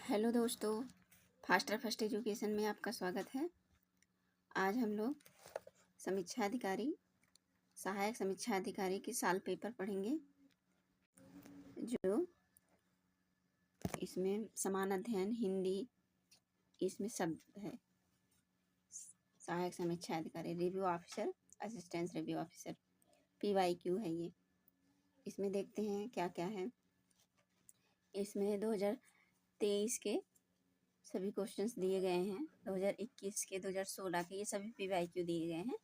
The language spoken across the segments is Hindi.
हेलो दोस्तों, फास्टर फर्स्ट एजुकेशन में आपका स्वागत है। आज हम लोग समीक्षा अधिकारी, सहायक समीक्षा अधिकारी के साल पेपर पढ़ेंगे। जो इसमें समान अध्ययन, हिंदी, इसमें शब्द है। सहायक समीक्षा अधिकारी, review officer, assistant review officer, PYQ है ये। इसमें देखते हैं क्या क्या है। इसमें 2023 के सभी क्वेश्चंस दिए गए हैं। 2021 के, 2016 के, ये सभी PYQ दिए गए हैं।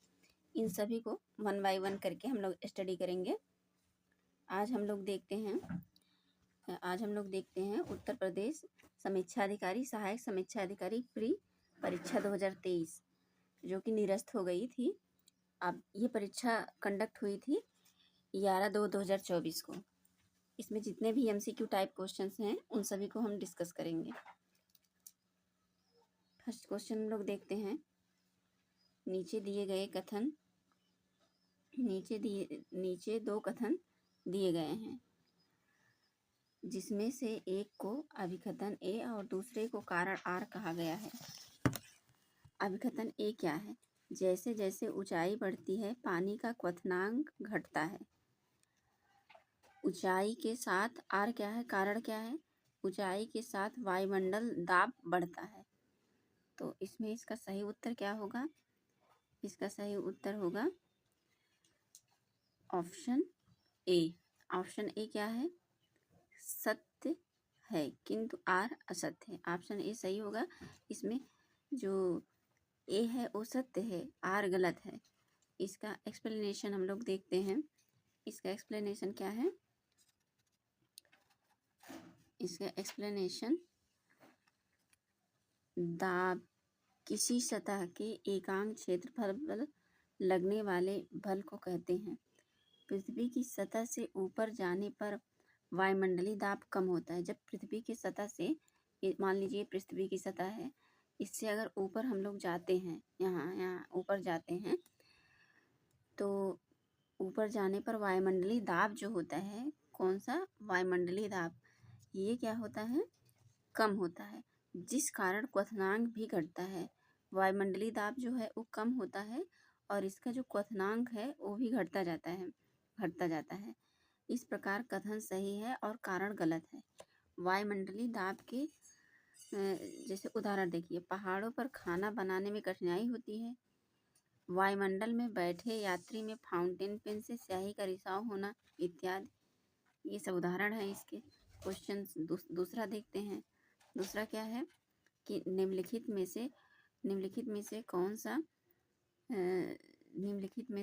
इन सभी को 1 बाय 1 करके हम लोग स्टडी करेंगे। आज हम लोग देखते हैं उत्तर प्रदेश समीक्षा अधिकारी, सहायक समीक्षा अधिकारी प्री परीक्षा 2023 जो कि निरस्त हो गई थी। अब ये परीक्षा कंडक्ट हुई थी 11/2/2024 को। इसमें जितने भी MCQ टाइप क्वेश्चंस हैं उन सभी को हम डिस्कस करेंगे। फर्स्ट क्वेश्चन हम लोग देखते हैं। नीचे दो कथन दिए गए हैं, जिसमें से एक को अभिकथन A और दूसरे को कारण R कहा गया है। अभिकथन A क्या है? जैसे जैसे ऊंचाई बढ़ती है पानी का क्वथनांक घटता है। ऊंचाई के साथ R क्या है? कारण क्या है? ऊंचाई के साथ वायुमंडल दाब बढ़ता है। तो इसमें इसका सही उत्तर क्या होगा? इसका सही उत्तर होगा ऑप्शन A। ऑप्शन A क्या है? सत्य है किंतु R असत्य है। ऑप्शन A सही होगा। इसमें जो A है वो सत्य है, R गलत है। इसका एक्सप्लेनेशन हम लोग देखते हैं। इसका एक्सप्लेनेशन क्या है? इसका एक्सप्लेनेशन, दाब किसी सतह के एकांक क्षेत्रफल पर लगने वाले बल को कहते हैं। पृथ्वी की सतह से ऊपर जाने पर वायुमंडलीय दाब कम होता है। जब पृथ्वी की सतह से, मान लीजिए पृथ्वी की सतह है, इससे अगर ऊपर हम लोग जाते हैं, यहाँ ऊपर जाते हैं, तो ऊपर जाने पर वायुमंडलीय दाब जो होता है, कौन सा? वायुमंडलीय दाब, ये क्या होता है? कम होता है, जिस कारण क्वथनांक भी घटता है। वायुमंडलीय दाब जो है वो कम होता है और इसका जो क्वथनांक है वो भी घटता जाता है। इस प्रकार कथन सही है और कारण गलत है। वायुमंडलीय दाब के जैसे उदाहरण देखिए, पहाड़ों पर खाना बनाने में कठिनाई होती है। वायुमंडल में बैठे यात्री में फाउंटेन पेन से स्याही का रिसाव होना इत्यादि। ये सब उदाहरण है इसके। क्वेश्चन दूसरा देखते हैं। दूसरा क्या है कि निम्नलिखित में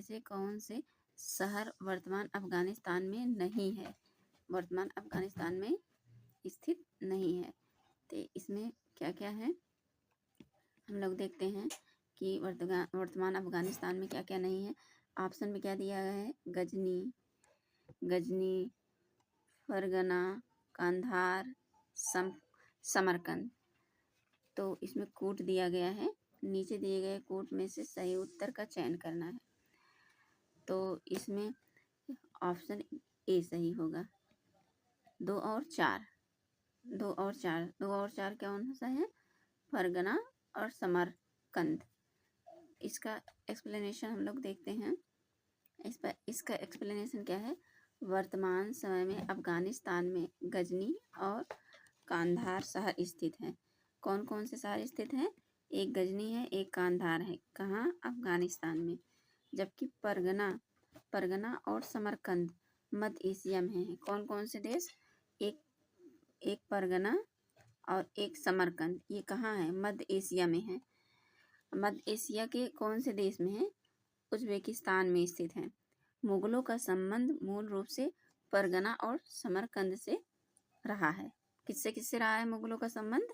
से कौन से शहर वर्तमान अफगानिस्तान में नहीं है? वर्तमान अफगानिस्तान में स्थित नहीं है। तो इसमें क्या क्या है हम लोग देखते हैं कि वर्तमान अफगानिस्तान में क्या क्या नहीं है। ऑप्शन में क्या दिया गया है? गजनी, फरगना, कंधार, समरकंद। तो इसमें कोट दिया गया है। नीचे दिए गए कोट में से सही उत्तर का चयन करना है। तो इसमें ऑप्शन A सही होगा। 2 और 4 कौन सा है? फरगना और समरकंद। इसका एक्सप्लेनेशन हम लोग देखते हैं। इसका एक्सप्लेनेशन क्या है? वर्तमान समय में अफगानिस्तान में गजनी और कांधार शहर स्थित हैं। कौन कौन से शहर स्थित हैं? एक गजनी है, एक कांधार है। कहाँ? अफगानिस्तान में। जबकि परगना और समरकंद मध्य एशिया में है। कौन कौन से देश? एक परगना और एक समरकंद, ये कहाँ है? मध्य एशिया में है। मध्य एशिया के कौन से देश में है? उज्बेकिस्तान में स्थित है। मुगलों का संबंध मूल रूप से परगना और समरकंद से रहा है। किससे रहा है मुगलों का संबंध?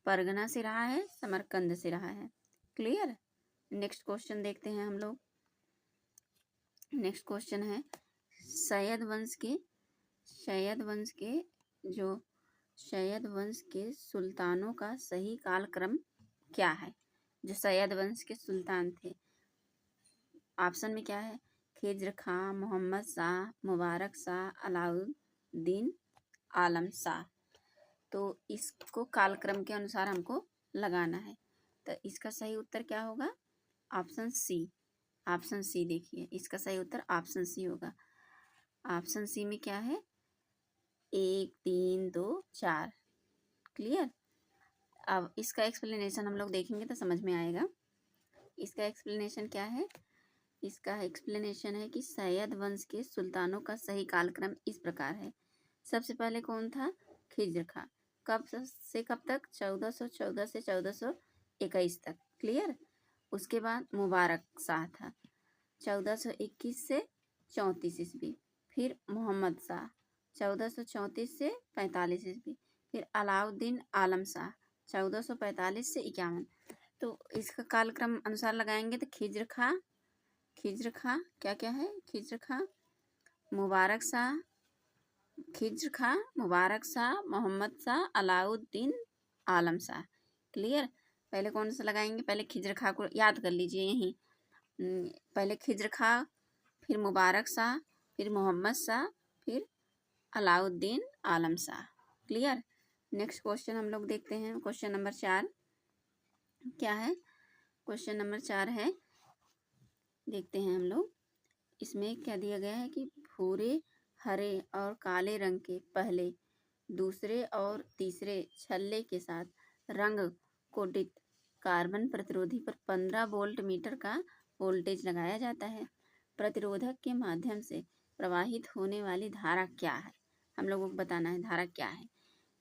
परगना से रहा है, समरकंद से रहा है। क्लियर? नेक्स्ट क्वेश्चन देखते हैं हम लोग। नेक्स्ट क्वेश्चन है, शयद वंश के सुल्तानों का सही कालक्रम क्या है? जो शयद वंश के सुल्तान थे। ऑप्शन में क्या है? खिज्र खां, मोहम्मद शाह, मुबारक शाह, अलाउद्दीन आलम शाह। तो इसको कालक्रम के अनुसार हमको लगाना है। तो इसका सही उत्तर क्या होगा? ऑप्शन सी। ऑप्शन सी देखिए, इसका सही उत्तर ऑप्शन सी होगा। ऑप्शन सी में क्या है? 1 3 2 4। क्लियर। अब इसका एक्सप्लेनेशन हम लोग देखेंगे तो समझ में आएगा। इसका एक्सप्लेनेशन क्या है? इसका एक्सप्लेनेशन है कि सैयद वंश के सुल्तानों का सही कालक्रम इस प्रकार है। सबसे पहले कौन था? खिज्र खां। कब से कब तक? 1414 से 1421 तक। क्लियर। उसके बाद मुबारक शाह था, 1421 से 34 ईस्वी। फिर मोहम्मद शाह, 1434 से 45 ईस्वी। फिर अलाउद्दीन आलम शाह, 1445 से 51। तो इसका कालक्रम अनुसार लगाएंगे तो खिज्र खां, खिज्र खां क्या क्या है? खिज्र खां, मुबारक शाह, खिज्र खां, मुबारक शाह, मोहम्मद शाह, अलाउद्दीन आलम शाह। क्लियर। पहले कौन सा लगाएंगे? पहले खिज्र खां को याद कर लीजिए यहीं। पहले खिज्र खां, फिर मुबारक शाह, फिर मोहम्मद शाह, फिर अलाउद्दीन आलम शाह। क्लियर। नेक्स्ट क्वेश्चन हम लोग देखते हैं। क्वेश्चन नंबर 4 क्या है? क्वेश्चन नंबर 4 है, देखते हैं हम लोग। इसमें क्या दिया गया है कि भूरे, हरे और काले रंग के पहले, दूसरे और तीसरे छल्ले के साथ रंग कोडित कार्बन प्रतिरोधी पर 15 वोल्ट मीटर का वोल्टेज लगाया जाता है। प्रतिरोधक के माध्यम से प्रवाहित होने वाली धारा क्या है? हम लोगों को बताना है धारा क्या है।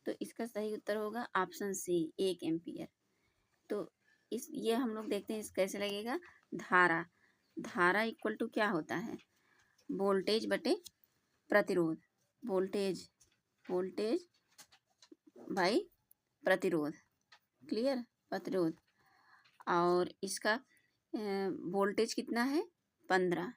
तो इसका सही उत्तर होगा ऑप्शन सी, 1 एम्पियर। तो ये हम लोग देखते हैं इस कैसे लगेगा। धारा, धारा इक्वल टू क्या होता है? वोल्टेज बटे प्रतिरोध। वोल्टेज, वोल्टेज बाई प्रतिरोध। क्लियर। प्रतिरोध। और इसका वोल्टेज कितना है? 15।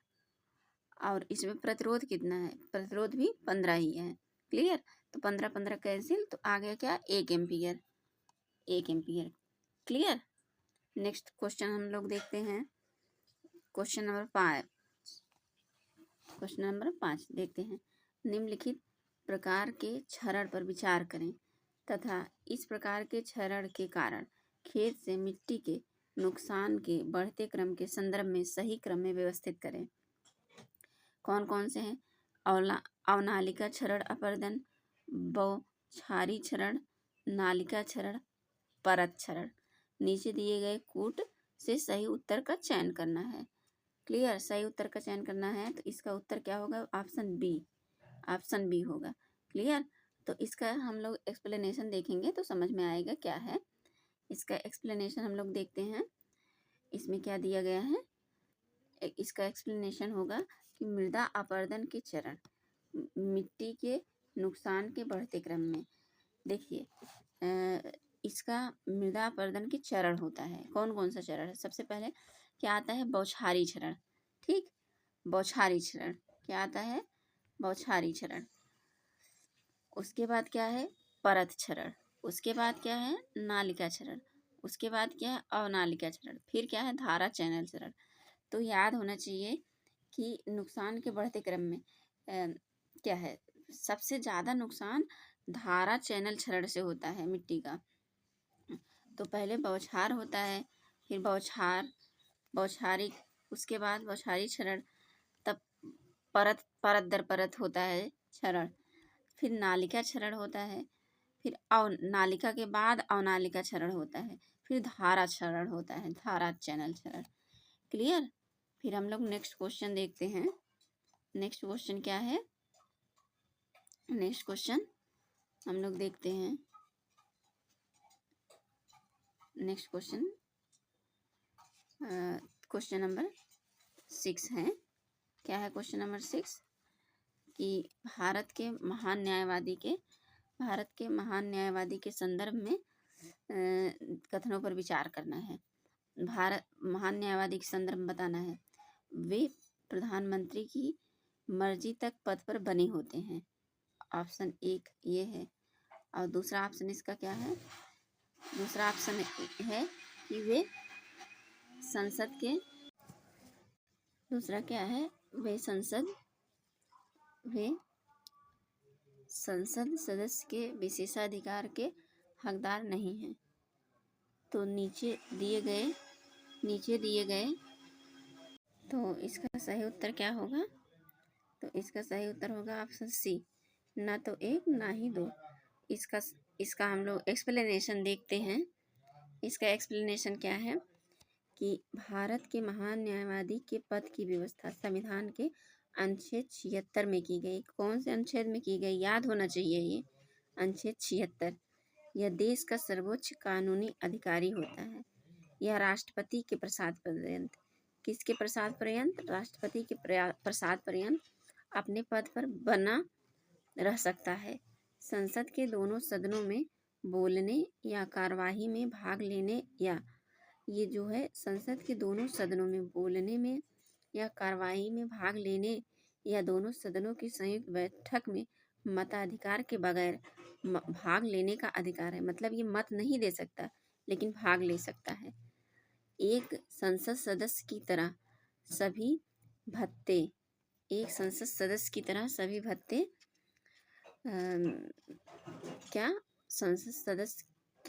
और इसमें प्रतिरोध कितना है? प्रतिरोध भी 15 ही है। क्लियर। तो 15 15 कैंसिल, तो आ गया क्या? 1 ampere. 1 ampere. Clear. Next question हम लोग देखते हैं। Question number 5। क्वेश्चन नंबर 5 देखते हैं। निम्नलिखित प्रकार के क्षरण पर विचार करें तथा इस प्रकार के क्षरण के कारण खेत से मिट्टी के नुकसान के बढ़ते क्रम के संदर्भ में सही क्रम में व्यवस्थित करें। कौन कौन से हैं? अवनालिका क्षरण अपर्दन, बौछारी क्षरण, नालिका क्षरण, परत क्षरण। नीचे दिए गए कूट से सही उत्तर का चयन करना है। क्लियर। सही उत्तर का चयन करना है तो इसका उत्तर क्या होगा? Option B. ऑप्शन बी होगा। क्लियर। तो इसका हम लोग एक्सप्लेनेशन देखेंगे तो समझ में आएगा क्या है। इसका एक्सप्लेनेशन हम लोग देखते हैं। इसमें क्या दिया गया है? इसका एक्सप्लेनेशन होगा कि मृदा अपरदन के चरण मिट्टी के नुकसान के बढ़ते क्रम में। देखिए इसका मृदा अपरदन के चरण होता है। कौन कौन सा चरण है? सबसे पहले क्या आता है? बौछारी क्षरण। ठीक। बौछारी क्षरण क्या आता है? बौछारी क्षरण। उसके बाद क्या है? परत क्षरण। उसके बाद क्या है? नालिका क्षरण। उसके बाद क्या है? अवनालिका क्षरण। फिर क्या है? धारा चैनल क्षरण। तो याद होना चाहिए कि नुकसान के बढ़ते क्रम में क्या है? सबसे ज़्यादा नुकसान धारा चैनल क्षरण से होता है मिट्टी का। तो पहले बौछार होता है, फिर बौछारी, उसके बाद बौछारी क्षरण, तब परत दर परत होता है क्षरण, फिर नालिका क्षरण होता है, फिर नालिका के बाद अवनालिका क्षरण होता है, फिर धारा क्षरण होता है, धारा चैनल क्षरण। क्लियर। फिर हम लोग नेक्स्ट क्वेश्चन देखते हैं। नेक्स्ट क्वेश्चन क्या है? नेक्स्ट क्वेश्चन हम लोग देखते हैं। नेक्स्ट क्वेश्चन क्वेश्चन नंबर 6 है। क्या है क्वेश्चन नंबर 6? कि भारत के महान न्यायवादी के संदर्भ में कथनों पर विचार करना है। भारत महान न्यायवादी के संदर्भ में बताना है। वे प्रधानमंत्री की मर्जी तक पद पर बने होते हैं। ऑप्शन 1 ये है। और दूसरा ऑप्शन इसका क्या है? दूसरा ऑप्शन है कि वे संसद के, दूसरा क्या है? वे संसद सदस्य के विशेषाधिकार के हकदार नहीं हैं। तो नीचे दिए गए तो इसका सही उत्तर क्या होगा? तो इसका सही उत्तर होगा ऑप्शन सी, ना तो एक ना ही दो। इसका हम लोग एक्सप्लेनेशन देखते हैं। इसका एक्सप्लेनेशन क्या है कि भारत के महान न्यायवादी के पद की व्यवस्था संविधान के अनुच्छेद 76 में की गई। कौन से अनुच्छेद में की गई? याद होना चाहिए ये, अनुच्छेद 76। यह देश का सर्वोच्च कानूनी अधिकारी होता है। यह राष्ट्रपति के प्रसाद पर्यंत, किसके प्रसाद पर्यंत? राष्ट्रपति के प्रसाद पर्यंत अपने पद पर बना रह सकता है। संसद के दोनों सदनों में बोलने या कार्यवाही में भाग लेने या ये जो है संसद के दोनों सदनों में बोलने में या कार्यवाही में भाग लेने या दोनों सदनों की संयुक्त बैठक में मताधिकार के बगैर भाग लेने का अधिकार है। मतलब ये मत नहीं दे सकता लेकिन भाग ले सकता है। एक संसद सदस्य की तरह सभी भत्ते संसद सदस्य की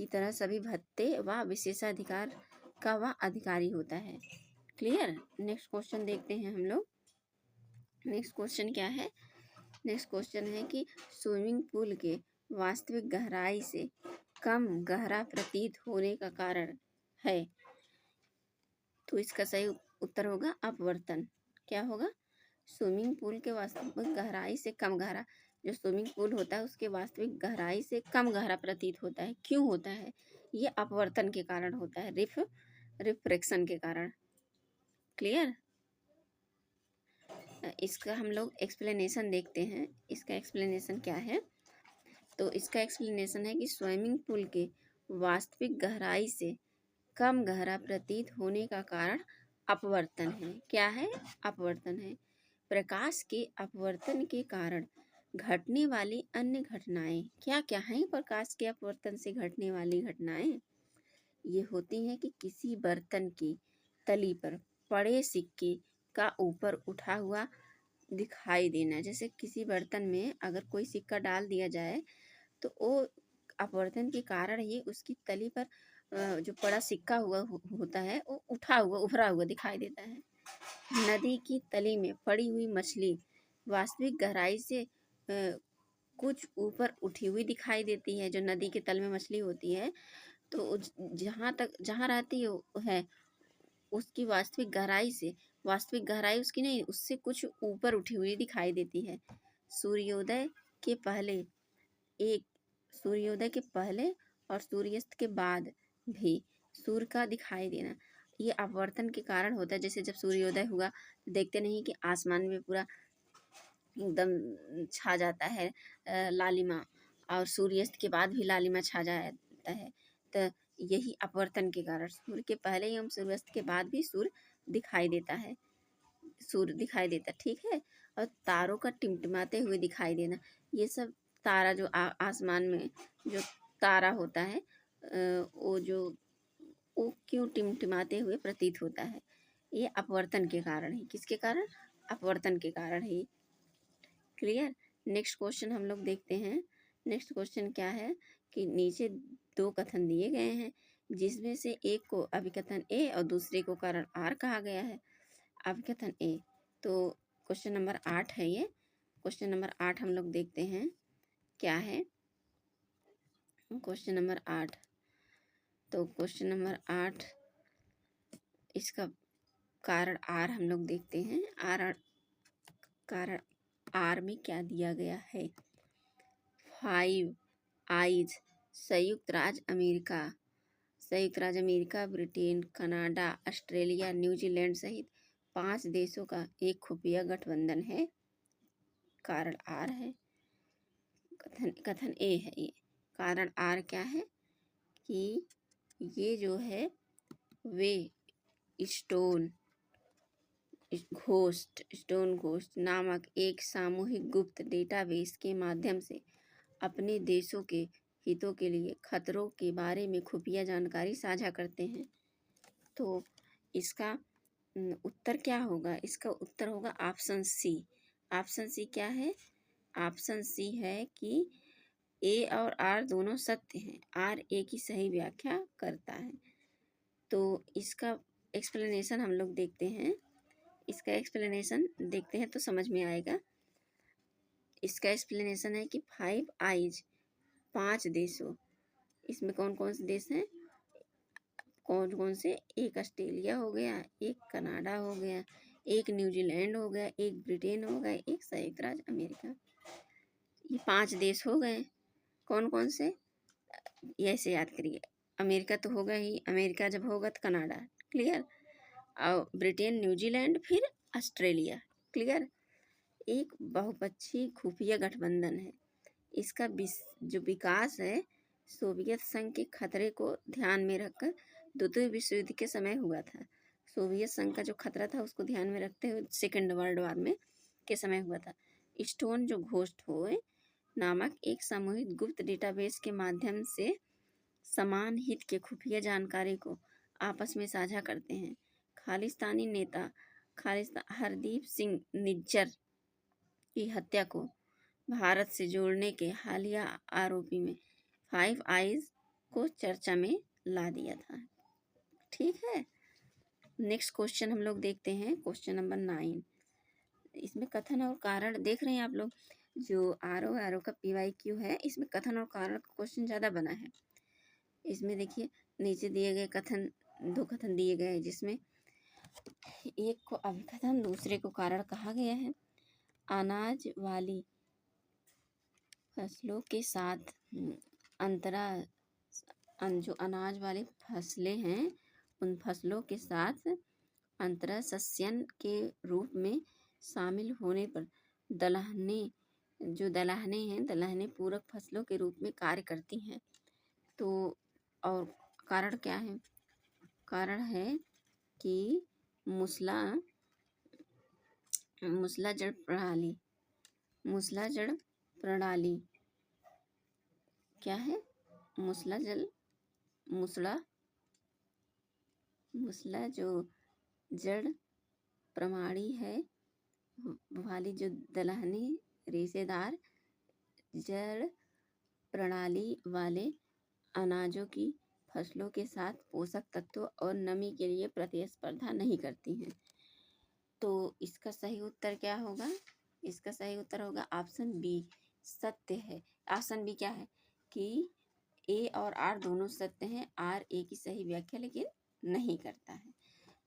तरह सभी भत्ते व विशेषाधिकार का वह अधिकारी होता है। क्लियर? नेक्स्ट क्वेश्चन देखते हैं हम लोग। नेक्स्ट क्वेश्चन क्या है? नेक्स्ट क्वेश्चन है कि स्विमिंग पूल के वास्तविक गहराई से कम गहरा प्रतीत होने का कारण है। तो इसका सही उत्तर होगा अपवर्तन। क्या होगा? स्विमिंग पूल के वास्तविक गहराई से कम गहरा, जो स्विमिंग पूल होता है उसके वास्तविक गहराई से कम गहरा प्रतीत होता है। क्यों होता है? ये अपवर्तन के कारण होता है, रिफ्रैक्शन के कारण। क्लियर? इसका हम लोग एक्सप्लेनेशन देखते हैं। इसका एक्सप्लेनेशन क्या है? तो इसका एक्सप्लेनेशन है कि स्विमिंग पूल के वास्तविक गहराई से कम गहरा प्रतीत होने का कारण अपवर्तन है। क्या है? अपवर्तन है। प्रकाश के अपवर्तन के कारण घटने वाली अन्य घटनाएं क्या क्या हैं? प्रकाश के अपवर्तन से घटने वाली घटनाएं ये होती हैं कि किसी बर्तन की तली पर पड़े सिक्के का ऊपर उठा हुआ दिखाई देना। जैसे किसी बर्तन में अगर कोई सिक्का डाल दिया जाए तो वो अपवर्तन के कारण ही उसकी तली पर जो पड़ा सिक्का हुआ होता है वो उभरा हुआ दिखाई देता है। नदी की तली में पड़ी हुई मछली वास्तविक गहराई से कुछ ऊपर उठी हुई दिखाई देती है। जो नदी के तल में मछली होती है तो जहाँ रहती है उसकी वास्तविक गहराई उसकी नहीं, उससे कुछ ऊपर उठी हुई दिखाई देती है। सूर्योदय के पहले और सूर्यास्त के बाद भी सूर्य का दिखाई देना ये अपवर्तन के कारण होता है। जैसे जब सूर्योदय हुआ तो देखते नहीं कि आसमान में पूरा एकदम छा जाता है लालिमा, और सूर्यास्त के बाद भी लालिमा छा जाता है। तो यही अपवर्तन के कारण सूर्य के पहले एवं सूर्यास्त के बाद भी सूर्य दिखाई देता, ठीक है। और तारों का टिमटिमाते हुए दिखाई देना, ये सब तारा जो आसमान में जो तारा होता है वो क्यों टिमटिमाते हुए प्रतीत होता है? ये अपवर्तन के कारण है। किसके कारण? अपवर्तन के कारण है। क्लियर? नेक्स्ट क्वेश्चन हम लोग देखते हैं। नेक्स्ट क्वेश्चन क्या है कि नीचे दो कथन दिए गए हैं जिसमें से एक को अभिकथन ए और दूसरे को कारण आर कहा गया है। अभिकथन ए, तो क्वेश्चन नंबर 8 है ये। क्वेश्चन नंबर 8 हम लोग देखते हैं क्या है। क्वेश्चन नंबर 8, तो क्वेश्चन नंबर 8 इसका कारण आर हम लोग देखते हैं। कारण आर में क्या दिया गया है? 5 आइज संयुक्त राज्य America, Britain, Canada, Australia, New Zealand सहित 5 देशों का एक खुफिया गठबंधन है। कारण आर है। कथन ए है ये। कारण आर क्या है कि ये जो है वे स्टोन घोस्ट नामक एक सामूहिक गुप्त डेटाबेस के माध्यम से अपने देशों के हितों के लिए खतरों के बारे में खुफिया जानकारी साझा करते हैं। तो इसका उत्तर क्या होगा? इसका उत्तर होगा ऑप्शन सी। ऑप्शन सी क्या है? ऑप्शन सी है कि ए और आर दोनों सत्य हैं, आर ए की सही व्याख्या करता है। तो इसका एक्सप्लेनेशन हम लोग देखते हैं, इसका एक्सप्लेनेशन देखते हैं तो समझ में आएगा। इसका एक्सप्लेनेशन है कि 5 आइज, 5 देशों, इसमें कौन कौन से देश हैं, कौन कौन से, एक ऑस्ट्रेलिया हो गया, एक कनाडा हो गया, एक न्यूजीलैंड हो गया, एक ब्रिटेन हो गया, एक संयुक्त राज्य अमेरिका। ये 5 देश हो गए। कौन कौन से, ये ऐसे याद करिए। अमेरिका तो होगा ही, अमेरिका जब होगा तो कनाडा, क्लियर, और ब्रिटेन, न्यूजीलैंड, फिर ऑस्ट्रेलिया, क्लियर। एक बहुपक्षीय खुफिया गठबंधन है। इसका जो विकास है सोवियत संघ के खतरे को ध्यान में रखकर द्वितीय विश्व युद्ध के समय हुआ था। सोवियत संघ का जो खतरा था उसको ध्यान में रखते हुए सेकेंड वर्ल्ड वॉर में के समय हुआ था। स्टोन जो घोस्ट हो नामक एक सामूहिक गुप्त डेटाबेस के माध्यम से समान हित के खुफिया जानकारी को आपस में साझा करते हैं। खालिस्तानी नेता हरदीप सिंह निज्जर की हत्या को भारत से जोड़ने के हालिया आरोपी में 5 आइज को चर्चा में ला दिया था। ठीक है, नेक्स्ट क्वेश्चन हम लोग देखते हैं, क्वेश्चन नंबर 9। इसमें कथन और कारण देख रहे हैं आप लोग, जो आर का PYQ है, इसमें कथन और कारण का क्वेश्चन ज़्यादा बना है। इसमें देखिए नीचे दिए गए कथन, 2 कथन दिए गए हैं, जिसमें एक को अभिकथन, दूसरे को कारण कहा गया है। अनाज वाली फसलों के साथ जो अनाज वाली फसलें हैं उन फसलों के साथ अंतरा सस्यन के रूप में शामिल होने पर दलहनें पूरक फसलों के रूप में कार्य करती हैं। तो और कारण क्या है, कारण है कि मूसलाजड़ प्रणाली क्या है, मूसला जो जड़ प्रणाली है वाली जो दलहनी रेशेदार जड़ प्रणाली वाले अनाजों की फसलों के साथ पोषक तत्वों और नमी के लिए प्रतिस्पर्धा नहीं करती हैं। तो इसका सही उत्तर क्या होगा, इसका सही उत्तर होगा ऑप्शन बी, सत्य है। ऑप्शन बी क्या है कि ए और आर दोनों सत्य हैं, आर ए की सही व्याख्या लेकिन नहीं करता है।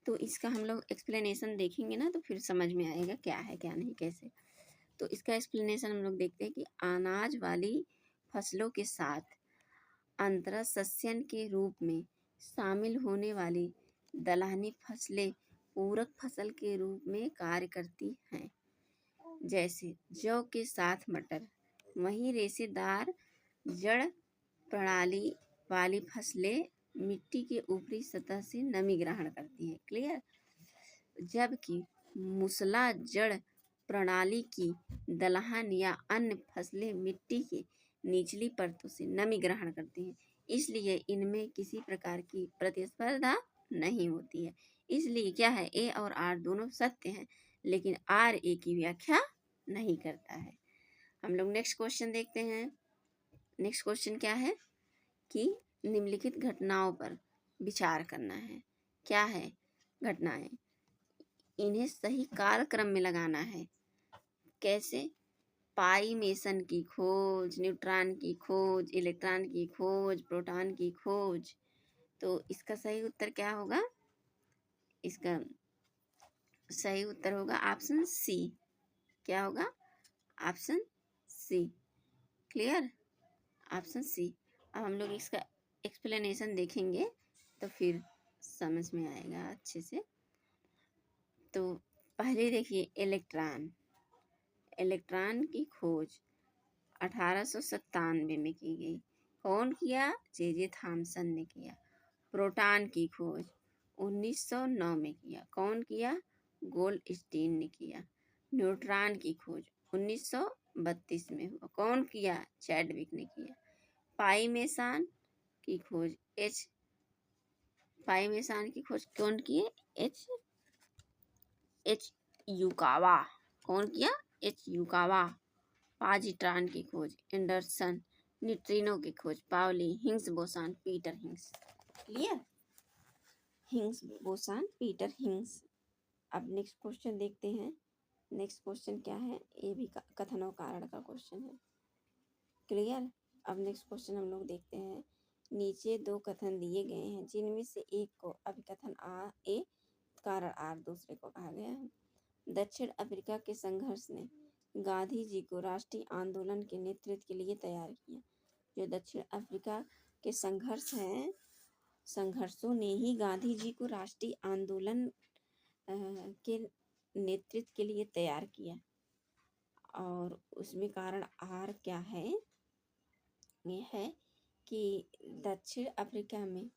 तो इसका हम लोग एक्सप्लेनेशन देखेंगे ना तो फिर समझ में आएगा क्या है क्या नहीं कैसे। तो इसका एक्सप्लेनेशन हम लोग देखते हैं कि अनाज वाली फसलों के साथ अंतरा सस्यन के रूप में शामिल होने वाली दलहनी फसलें पूरक फसल के रूप में कार्य करती हैं, जैसे जौ के साथ मटर। वहीं रेशेदार जड़ प्रणाली वाली फसलें मिट्टी के ऊपरी सतह से नमी ग्रहण करती हैं, क्लियर। जबकि मूसला जड़ प्रणाली की दलहन या अन्य फसलें मिट्टी के निचली परतों से नमी ग्रहण करती हैं, इसलिए इनमें किसी प्रकार की प्रतिस्पर्धा नहीं होती है। इसलिए क्या है, ए और आर दोनों सत्य हैं लेकिन आर ए की व्याख्या नहीं करता है। हम लोग नेक्स्ट क्वेश्चन देखते हैं। नेक्स्ट क्वेश्चन क्या है कि निम्नलिखित घटनाओं पर विचार करना है। क्या है घटनाएं, इन्हें सही कालक्रम में लगाना है। कैसे, पाई मेसन की खोज, न्यूट्रॉन की खोज, इलेक्ट्रॉन की खोज, प्रोटॉन की खोज। तो इसका सही उत्तर क्या होगा, इसका सही उत्तर होगा ऑप्शन सी। क्या होगा, option C, clear, option C. अब हम लोग इसका एक्सप्लेनेशन देखेंगे तो फिर समझ में आएगा अच्छे से। तो पहले देखिए इलेक्ट्रॉन की खोज 1897 में की गई। कौन किया, जे थॉमसन ने किया। प्रोटॉन की खोज 1909 में किया। कौन किया, गोल्डस्टीन ने किया। न्यूट्रॉन की खोज 1932 में हुआ। कौन किया, चैडविक ने किया। पाई मेसन की खोज कौन किए, एच युकावा। कौन किया, एच युकावा। पॉजिट्रॉन की खोज एंडरसन, न्यूट्रिनो की खोज Pauli, Higgs boson Peter Higgs. Clear? Higgs boson Peter Higgs. अब नेक्स्ट क्वेश्चन देखते हैं। नेक्स्ट क्वेश्चन क्या है? ये भी कथन और कारण का क्वेश्चन है। क्लियर? अब नेक्स्ट क्वेश्चन हम लोग देखते हैं। नीचे दो कथन दिए गए हैं जिनमें से एक को अभिकथन ए कारण आर दूसरे को कहा गया है। दक्षिण अफ्रीका के संघर्ष ने गांधी जी को राष्ट्रीय आंदोलन के नेतृत्व के लिए तैयार किया। जो दक्षिण अफ्रीका के संघर्ष हैं, संघर्षों ने ही गांधी जी को राष्ट्रीय आंदोलन के नेतृत्व के लिए तैयार किया। और उसमें कारण आर क्या है? ये है कि दक्षिण अफ्रीका में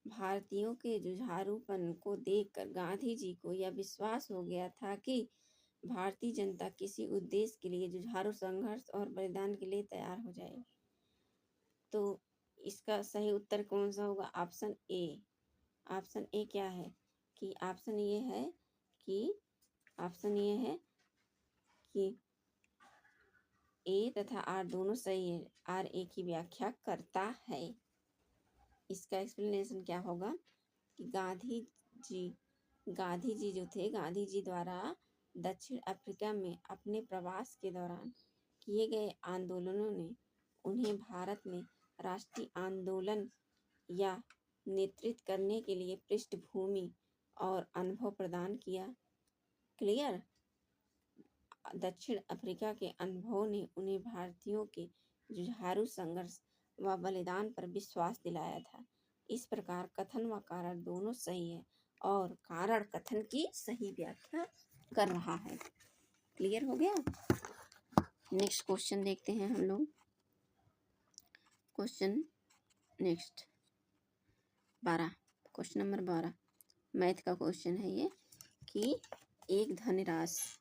भारतीयों के जुझारूपन को देखकर गांधी जी को यह विश्वास हो गया था कि भारतीय जनता किसी उद्देश्य के लिए जुझारू संघर्ष और बलिदान के लिए तैयार हो जाएगी। तो इसका सही उत्तर कौन सा होगा? Option A. ऑप्शन ए क्या है कि ऑप्शन ये है कि ए तथा आर दोनों सही है। आर ए की व्याख्या करता है। इसका एक्सप्लेनेशन क्या होगा कि गांधी जी जो थे, गांधी जी द्वारा दक्षिण अफ्रीका में अपने प्रवास के दौरान किए गए आंदोलनों ने उन्हें भारत में राष्ट्रीय आंदोलन या नेतृत्व करने के लिए पृष्ठभूमि और अनुभव प्रदान किया। क्लियर? दक्षिण अफ्रीका के अनुभव ने उन्हें भारतीयों के जुझारू संघर्ष व बलिदान पर विश्वास दिलाया था। इस प्रकार कथन व कारण दोनों सही है और कारण कथन की सही व्याख्या कर रहा है। क्लियर हो गया? नेक्स्ट क्वेश्चन देखते हैं हम लोग। Question next 12, question number 12 math का क्वेश्चन है ये कि एक धनराशि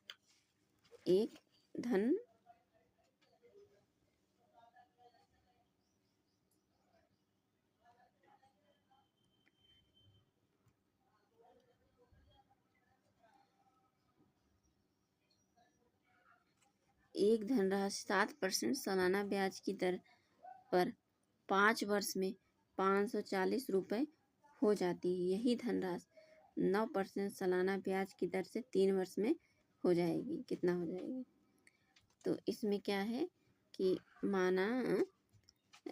7% सालाना ब्याज की दर पर 5 वर्ष में 540 रुपये हो जाती है। यही धनराशि 9% सालाना ब्याज की दर से 3 वर्ष में हो जाएगी। कितना हो जाएगी? तो इसमें क्या है कि माना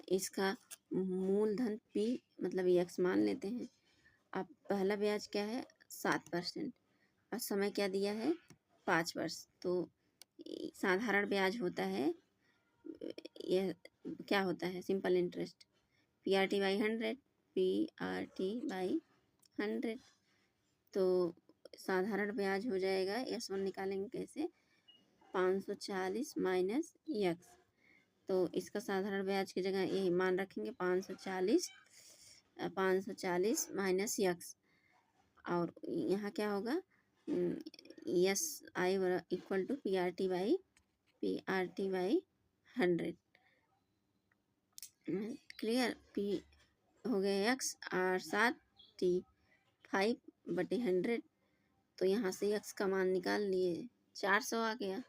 इसका मूलधन P मतलब x मान लेते हैं। अब पहला ब्याज क्या है? 7% और समय क्या दिया है? 5 वर्ष। तो साधारण ब्याज होता है, यह क्या होता है? Simple interest PRT by 100। तो साधारण ब्याज हो जाएगा, S1 निकालेंगे कैसे? 540 माइनस x। तो इसका साधारण ब्याज की जगह यही मान रखेंगे 540 माइनस x। और यहाँ क्या होगा? SI equal to PRT by 100। Clear? P हो गया x और 7T 5/100। तो यहाँ से x का मान निकाल लिए, 400 आ गया।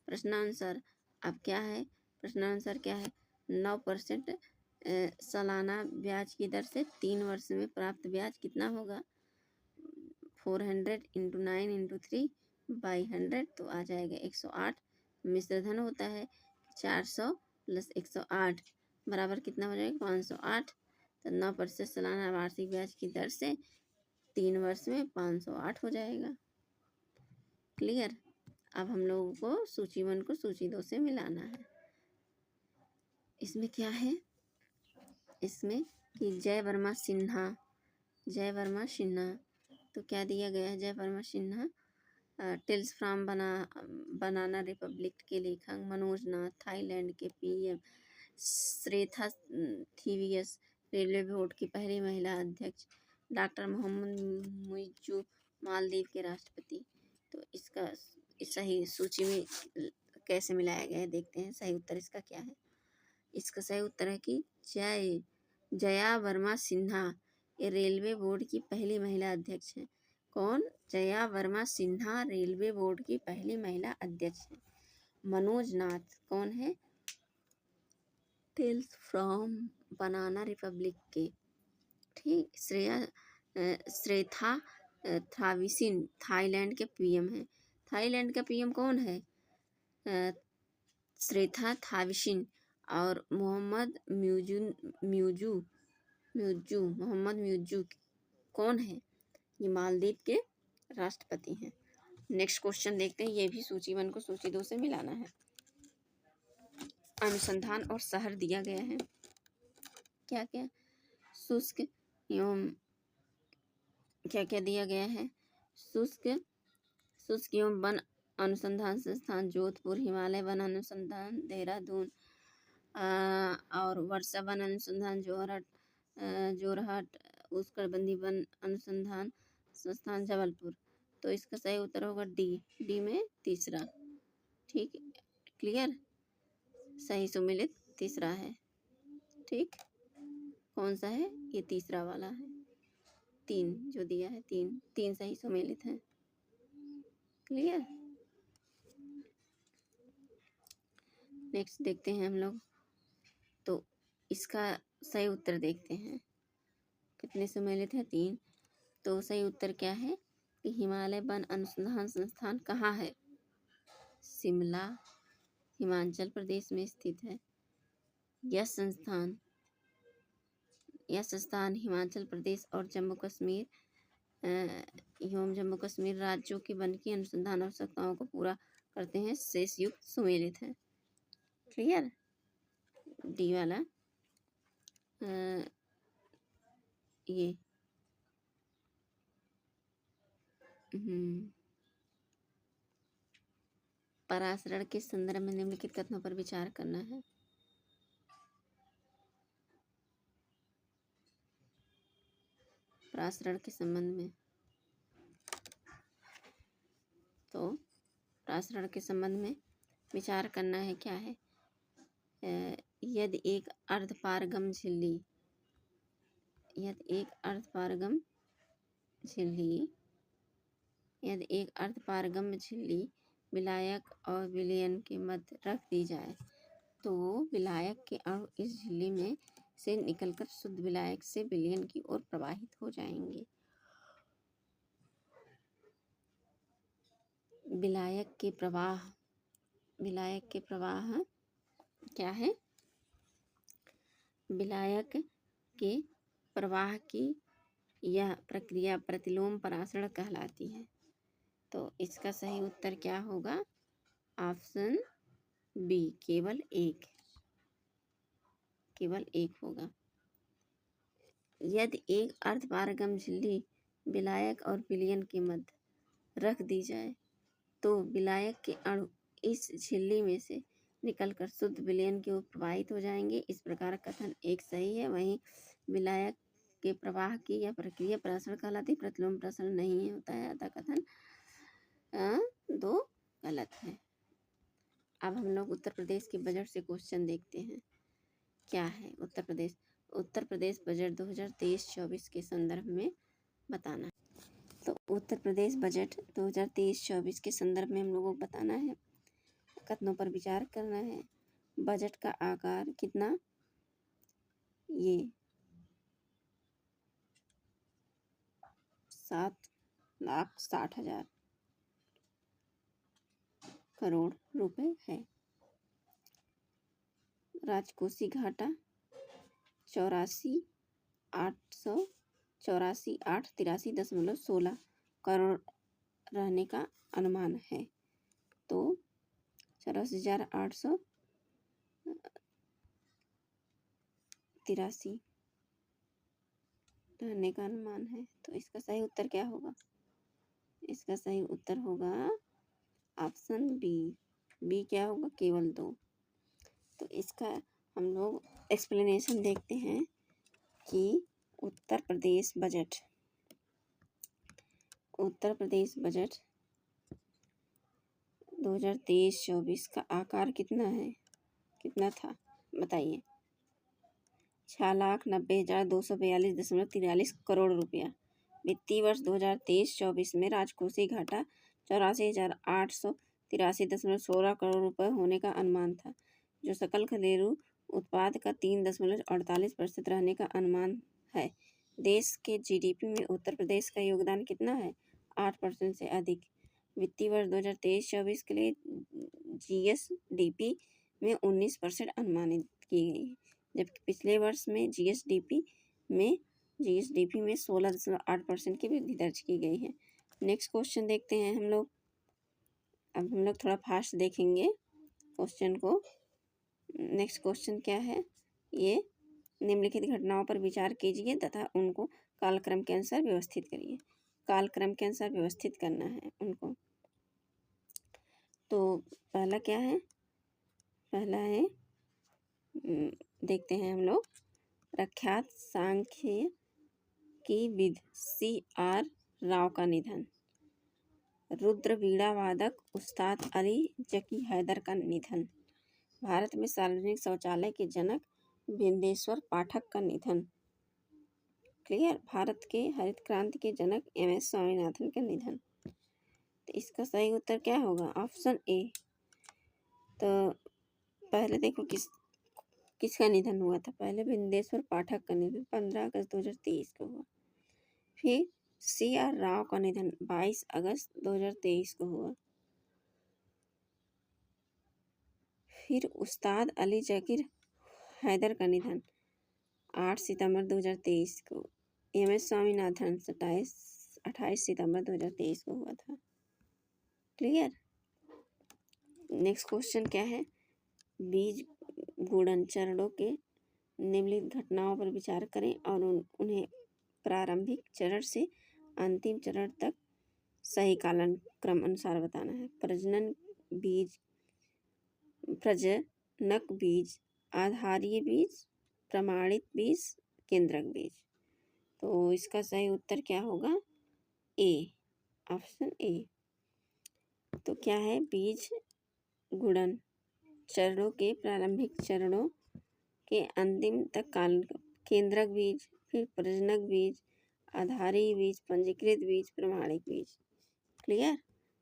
प्रश्नानुसार अब क्या है? प्रश्नानुसार क्या है? 9% सालाना ब्याज की दर से 3 वर्ष में प्राप्त ब्याज कितना होगा? 400 इंटू 9 इंटू 3/100 तो आ जाएगा 108। मिश्र धन होता है 400 प्लस 108 बराबर कितना हो जाएगा? 508। तो 9% सालाना वार्षिक ब्याज की दर से 3 वर्ष में 508 हो जाएगा। क्लियर? अब हम लोगों को सूची 1 को सूची 2 से मिलाना है। इसमें क्या है? इसमें कि जय वर्मा सिन्हा तो क्या दिया गया है? Jay Verma Sinha tales from banana republic के लेखक, मनोज नाथ थाईलैंड के PM, Srettha Thavisin railway board की पहली महिला अध्यक्ष, डॉक्टर मोहम्मद मुइज़्ज़ू मालदीव के राष्ट्रपति। तो इसका सही सूची में कैसे मिलाया गया है देखते हैं। सही उत्तर इसका क्या है? इसका सही उत्तर है कि जया वर्मा सिन्हा ये रेलवे बोर्ड की पहली महिला अध्यक्ष है। कौन? जया वर्मा सिन्हा रेलवे बोर्ड की पहली महिला अध्यक्ष है। मनोज नाथ कौन है? टेल्स फ्रॉम बनाना रिपब्लिक के। ठीक। श्रेथा थाविसिन थाईलैंड के पीएम है। थाईलैंड का पीएम कौन है? श्रेथा थाविसिन। और मोहम्मद म्यूजू कौन है? ये मालदीव के राष्ट्रपति हैं। नेक्स्ट क्वेश्चन देखते हैं। ये भी सूची 1 को सूची 2 से मिलाना है। अनुसंधान और शहर दिया गया है। क्या क्या? शुष्क एवं क्या क्या दिया गया है? शुष्क एवं वन अनुसंधान संस्थान जोधपुर, हिमालय वन अनुसंधान देहरादून, और वर्षा वन अनुसंधान जोरहाट, उष्णकटिबंधीय वन अनुसंधान संस्थान जबलपुर। तो इसका सही उत्तर होगा डी में तीसरा। ठीक, क्लियर। सही सुमेलित तीसरा है। ठीक, कौन सा है? ये तीसरा वाला है। 3 जो दिया है, 3 सही सुमेलित है। क्लियर। नेक्स्ट देखते हैं हम लोग। तो इसका सही उत्तर देखते हैं। कितने सुमेलित है? 3। तो सही उत्तर क्या है कि हिमालय वन अनुसंधान संस्थान कहाँ है? शिमला, हिमाचल प्रदेश में स्थित है। यह संस्थान हिमाचल प्रदेश और जम्मू कश्मीर राज्यों के वन की अनुसंधान आवश्यकताओं को पूरा करते हैं। शेष युक्त सुमेलित है। क्लियर। डी वाला ये पराशरण के संदर्भ में निम्नलिखित कथनों पर विचार करना है। पराशरण के संबंध में, तो पराशरण के संबंध में विचार करना है। क्या है? यदि एक अर्धपारगम झिल्ली विलायक और विलयन के मध्य रख दी जाए तो विलायक के अणु इस झिल्ली में से निकलकर शुद्ध विलायक से विलयन की ओर प्रवाहित हो जाएंगे। विलायक के प्रवाह क्या है? विलायक के प्रवाह की यह प्रक्रिया प्रतिलोम पराशरण कहलाती है। तो इसका सही उत्तर क्या होगा? ऑप्शन बी, केवल एक होगा। यदि एक अर्धपारगम झिल्ली विलायक और विलयन के मध्य रख दी जाए तो विलायक के अणु इस झिल्ली में से निकलकर शुद्ध विलयन की ओर प्रवाहित हो जाएंगे। इस प्रकार कथन 1 सही है। वहीं विलायक के प्रवाह की यह प्रक्रिया पराशरण कहलाती, प्रतिलोम पराशरण नहीं होता है। अतः कथन 2 गलत है। अब हम लोग उत्तर प्रदेश के बजट से क्वेश्चन देखते हैं। क्या है? उत्तर प्रदेश बजट 2023-24 के संदर्भ में बताना। तो उत्तर प्रदेश बजट 2023-24 के संदर्भ में हम लोगों को बताना है, कथनों पर विचार करना है। बजट का आकार कितना? ये 7,60,000 करोड़ रुपए है। राजकोषीय घाटा 84,883.16 करोड़ रहने का अनुमान है। तो 84,883 रहने का अनुमान है। तो इसका सही उत्तर क्या होगा? इसका सही उत्तर होगा ऑप्शन बी क्या होगा? केवल 2। तो इसका हम लोग एक्सप्लेनेशन देखते हैं कि उत्तर प्रदेश बजट 2023-24 का आकार कितना था बताइए? 6,90,242.43 करोड़ रुपया। वित्तीय वर्ष 2023-24 में राजकोषीय घाटा 84,883 83.16 करोड़ रुपए होने का अनुमान था, जो सकल घरेलू उत्पाद का 3.48% रहने का अनुमान है। देश के जीडीपी में उत्तर प्रदेश का योगदान कितना है? 8% से अधिक। वित्तीय वर्ष 2023-24 के लिए जीएसडीपी में 19% अनुमानित की गई है, जबकि पिछले वर्ष में जीएसडीपी में 16.8% की वृद्धि दर्ज की गई है। नेक्स्ट क्वेश्चन देखते हैं हम लोग। अब हम लोग थोड़ा फास्ट देखेंगे क्वेश्चन को। नेक्स्ट क्वेश्चन क्या है? ये निम्नलिखित घटनाओं पर विचार कीजिए तथा उनको कालक्रम के अनुसार व्यवस्थित करिए। कालक्रम के अनुसार व्यवस्थित करना है उनको। तो पहला क्या है? पहला है देखते हैं हम लोग। प्रख्यात सांख्य की विद C.R. राव का निधन। रुद्र वीणा वादक उस्ताद अली जकी हैदर का निधन। भारत में सार्वजनिक शौचालय के जनक बिंदेश्वर पाठक का निधन। क्लियर? भारत के हरित क्रांति के जनक MS स्वामीनाथन का निधन। तो इसका सही उत्तर क्या होगा? Option A. तो पहले देखो किसका निधन हुआ था। पहले बिंदेश्वर पाठक का निधन 15 अगस्त 2023 को हुआ। फिर C.R. राव का निधन 22 अगस्त 2023 को हुआ। फिर उस्ताद अली जकीर हैदर का निधन 8 सितंबर 2023 को। MS स्वामीनाथन 28 सितंबर 2023 को हुआ था। क्लियर? नेक्स्ट क्वेश्चन क्या है? बीज गुणन चरणों के निम्नलिखित घटनाओं पर विचार करें और उन्हें प्रारंभिक चरण से अंतिम चरण तक सही कालक्रम अनुसार बताना है। प्रजनक बीज, आधारीय बीज, प्रमाणित बीज, केंद्रक बीज। तो इसका सही उत्तर क्या होगा? ए, ऑप्शन ए। तो क्या है? बीज गुणन चरणों के प्रारंभिक चरणों के अंतिम तक कालक्रम। केंद्रक बीज, फिर प्रजनक बीज, आधारीय बीज, पंजीकृत बीज, प्रमाणिक बीज। क्लियर?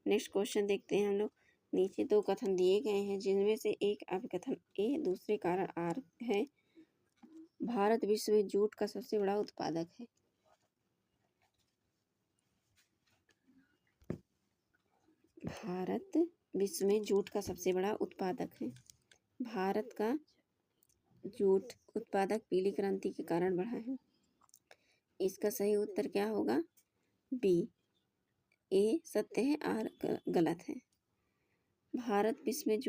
नेक्स्ट क्वेश्चन देखते हैं हम लोग। नीचे दो कथन दिए गए हैं, जिनमें से एक अभिकथन ए दूसरे कारण आर है। भारत विश्व में जूट का सबसे बड़ा उत्पादक है। भारत विश्व में जूट का सबसे बड़ा उत्पादक है। भारत का जूट उत्पादक पीली क्रांति के कारण बढ़ा है। इसका सही उत्तर क्या होगा? बी। ए सत्य है, आर गलत है। भारत विश्व में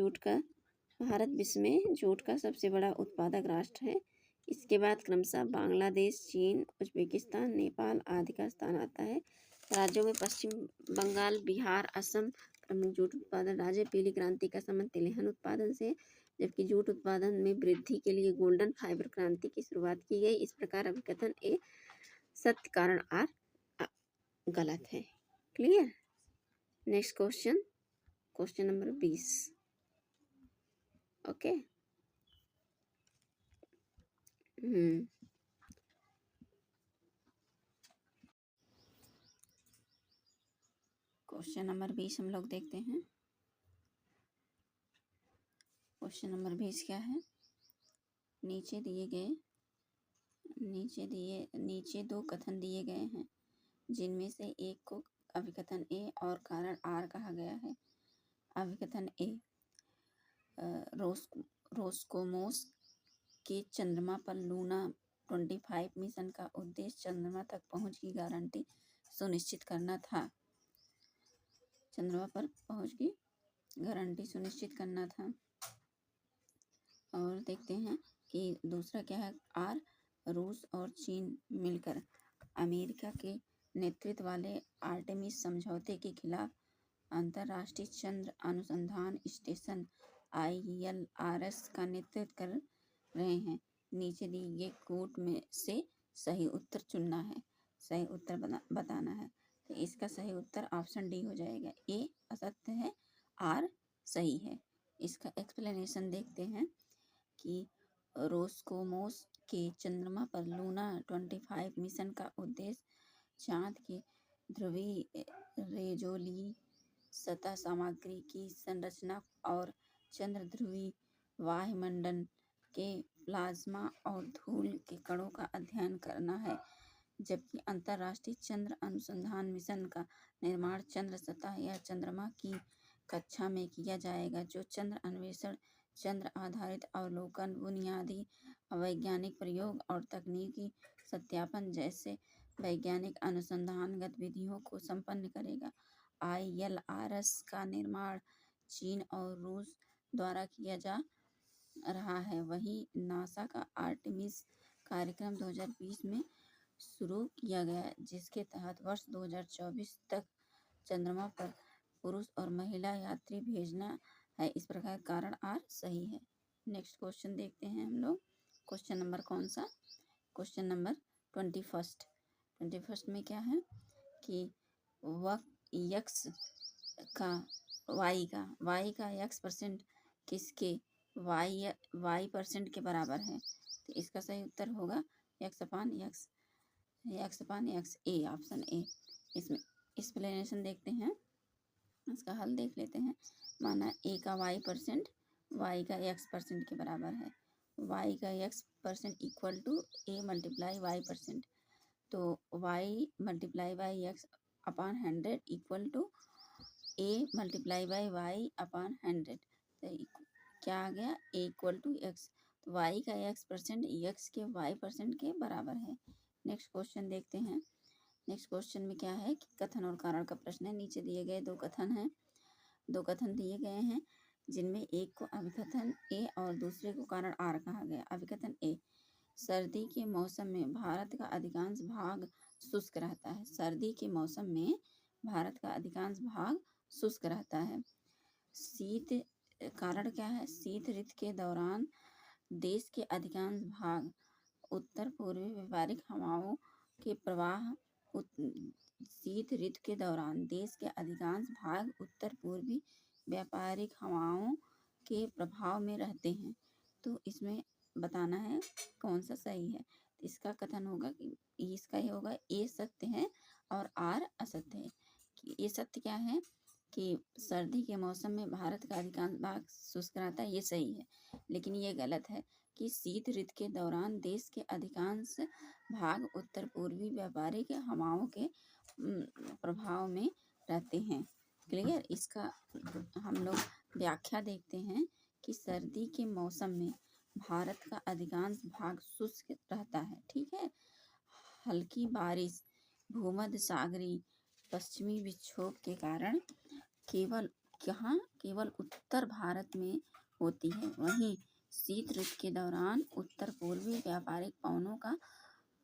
जूट का सबसे बड़ा उत्पादक राष्ट्र है। इसके बाद क्रमशः बांग्लादेश, चीन, उज्बेकिस्तान, नेपाल आदि का स्थान आता है। राज्यों में पश्चिम बंगाल, बिहार, असम प्रमुख जूट उत्पादन राज्य। पीली क्रांति का संबंध तिलहन उत्पादन से, जबकि जूट उत्पादन में वृद्धि के लिए गोल्डन फाइबर क्रांति की शुरुआत की गई। इस प्रकार अभिकथन ए सत्य, कारण आर गलत है। Clear? Next question number 20। Okay. Question number 20 हम लोग देखते हैं। क्वेश्चन नंबर 20 क्या है? नीचे दो कथन दिए गए हैं, जिनमें से एक को अभिकथन ए और कारण आर कहा गया है। अभिकथन ए, रोस्कोमोस के चंद्रमा पर लूना 25 मिशन का उद्देश्य चंद्रमा तक पहुंच की गारंटी सुनिश्चित करना था। चंद्रमा पर पहुंच की गारंटी सुनिश्चित करना था। और देखते हैं कि दूसरा क्या है? आर, रूस और चीन मिलकर अमेरिका के नेतृत्व वाले आर्टेमिस समझौते के खिलाफ अंतर्राष्ट्रीय चंद्र अनुसंधान स्टेशन ILRS का नेतृत्व कर रहे हैं। नीचे दिए गए कोट में से सही उत्तर चुनना है, सही उत्तर बताना है। तो इसका सही उत्तर ऑप्शन डी हो जाएगा। ए असत्य है, आर सही है। इसका एक्सप्लेनेशन देखते हैं कि रोस्कोमोस के चंद्रमा पर लूना 25 मिशन का उद्देश्य चांद के ध्रुवीय सतह सामग्री की संरचना और चंद्र ध्रुवीय वायुमंडल के प्लाज्मा और धूल के कणों का अध्ययन करना है, जबकि अंतर्राष्ट्रीय चंद्र अनुसंधान मिशन का निर्माण चंद्र सतह या चंद्रमा की कक्षा में किया जाएगा, जो चंद्र अन्वेषण, चंद्र आधारित अवलोकन, बुनियादी वैज्ञानिक प्रयोग और तकनीकी सत्यापन जैसे वैज्ञानिक अनुसंधान गतिविधियों को संपन्न करेगा। ILRS का निर्माण चीन और रूस द्वारा किया जा रहा है। वहीं नासा का आर्टेमिस कार्यक्रम 2020 में शुरू किया गया, जिसके तहत वर्ष 2024 तक चंद्रमा पर पुरुष और महिला यात्री भेजना है। इस प्रकार कारण आर सही है। नेक्स्ट क्वेश्चन देखते हैं हम लोग। क्वेश्चन नंबर कौन सा? क्वेश्चन नंबर 21 में क्या है कि वह यक्स का वाई का x% किसके y% के बराबर है? तो इसका सही उत्तर होगा x/x ए, ऑप्शन ए। इसमें एक्सप्लेनेशन देखते हैं, इसका हल देख लेते हैं। माना a का y% y का x% के बराबर है, y का x% equal to a multiply y%, तो y multiply by x upon 100 equal to a multiply by y upon 100। तो क्या आ गया? a इक्वल टू x, तो y का x% x के y% के बराबर है। नेक्स्ट क्वेश्चन देखते हैं। नेक्स्ट क्वेश्चन में क्या है कि कथन और कारण का प्रश्न है। नीचे दिए गए दो कथन दिए गए हैं, जिनमें एक को अभिकथन ए और दूसरे को कारण आर कहा गया। अभिकथन ए, सर्दी के मौसम में भारत का अधिकांश भाग शुष्क रहता है। सर्दी के मौसम में भारत का अधिकांश भाग शुष्क रहता है। कारण क्या है? शीत ऋतु के दौरान देश के अधिकांश भाग उत्तर पूर्वी व्यापारिक हवाओं के प्रवाह शीत ऋतु के दौरान देश के अधिकांश भाग उत्तर पूर्वी व्यापारिक हवाओं के प्रभाव में रहते हैं। तो इसमें बताना है कौन सा सही है। इसका कथन होगा कि इसका ये होगा ए सत्य है और आर असत्य है। कि ये सत्य क्या है कि सर्दी के मौसम में भारत का अधिकांश भाग शुष्क रहता है, ये सही है। लेकिन ये गलत है कि शीत ऋतु के दौरान देश के अधिकांश भाग उत्तर पूर्वी व्यापारिक हवाओं के प्रभाव में रहते हैं। क्लियर? इसका हम लोग व्याख्या देखते हैं कि सर्दी के मौसम में भारत का अधिकांश भाग शुष्क रहता है। ठीक है। हल्की बारिश, भूमध्य सागरीय पश्चिमी विक्षोभ के कारण केवल उत्तर भारत में होती है। वहीं शीत ऋतु के दौरान उत्तर पूर्वी व्यापारिक पवनों का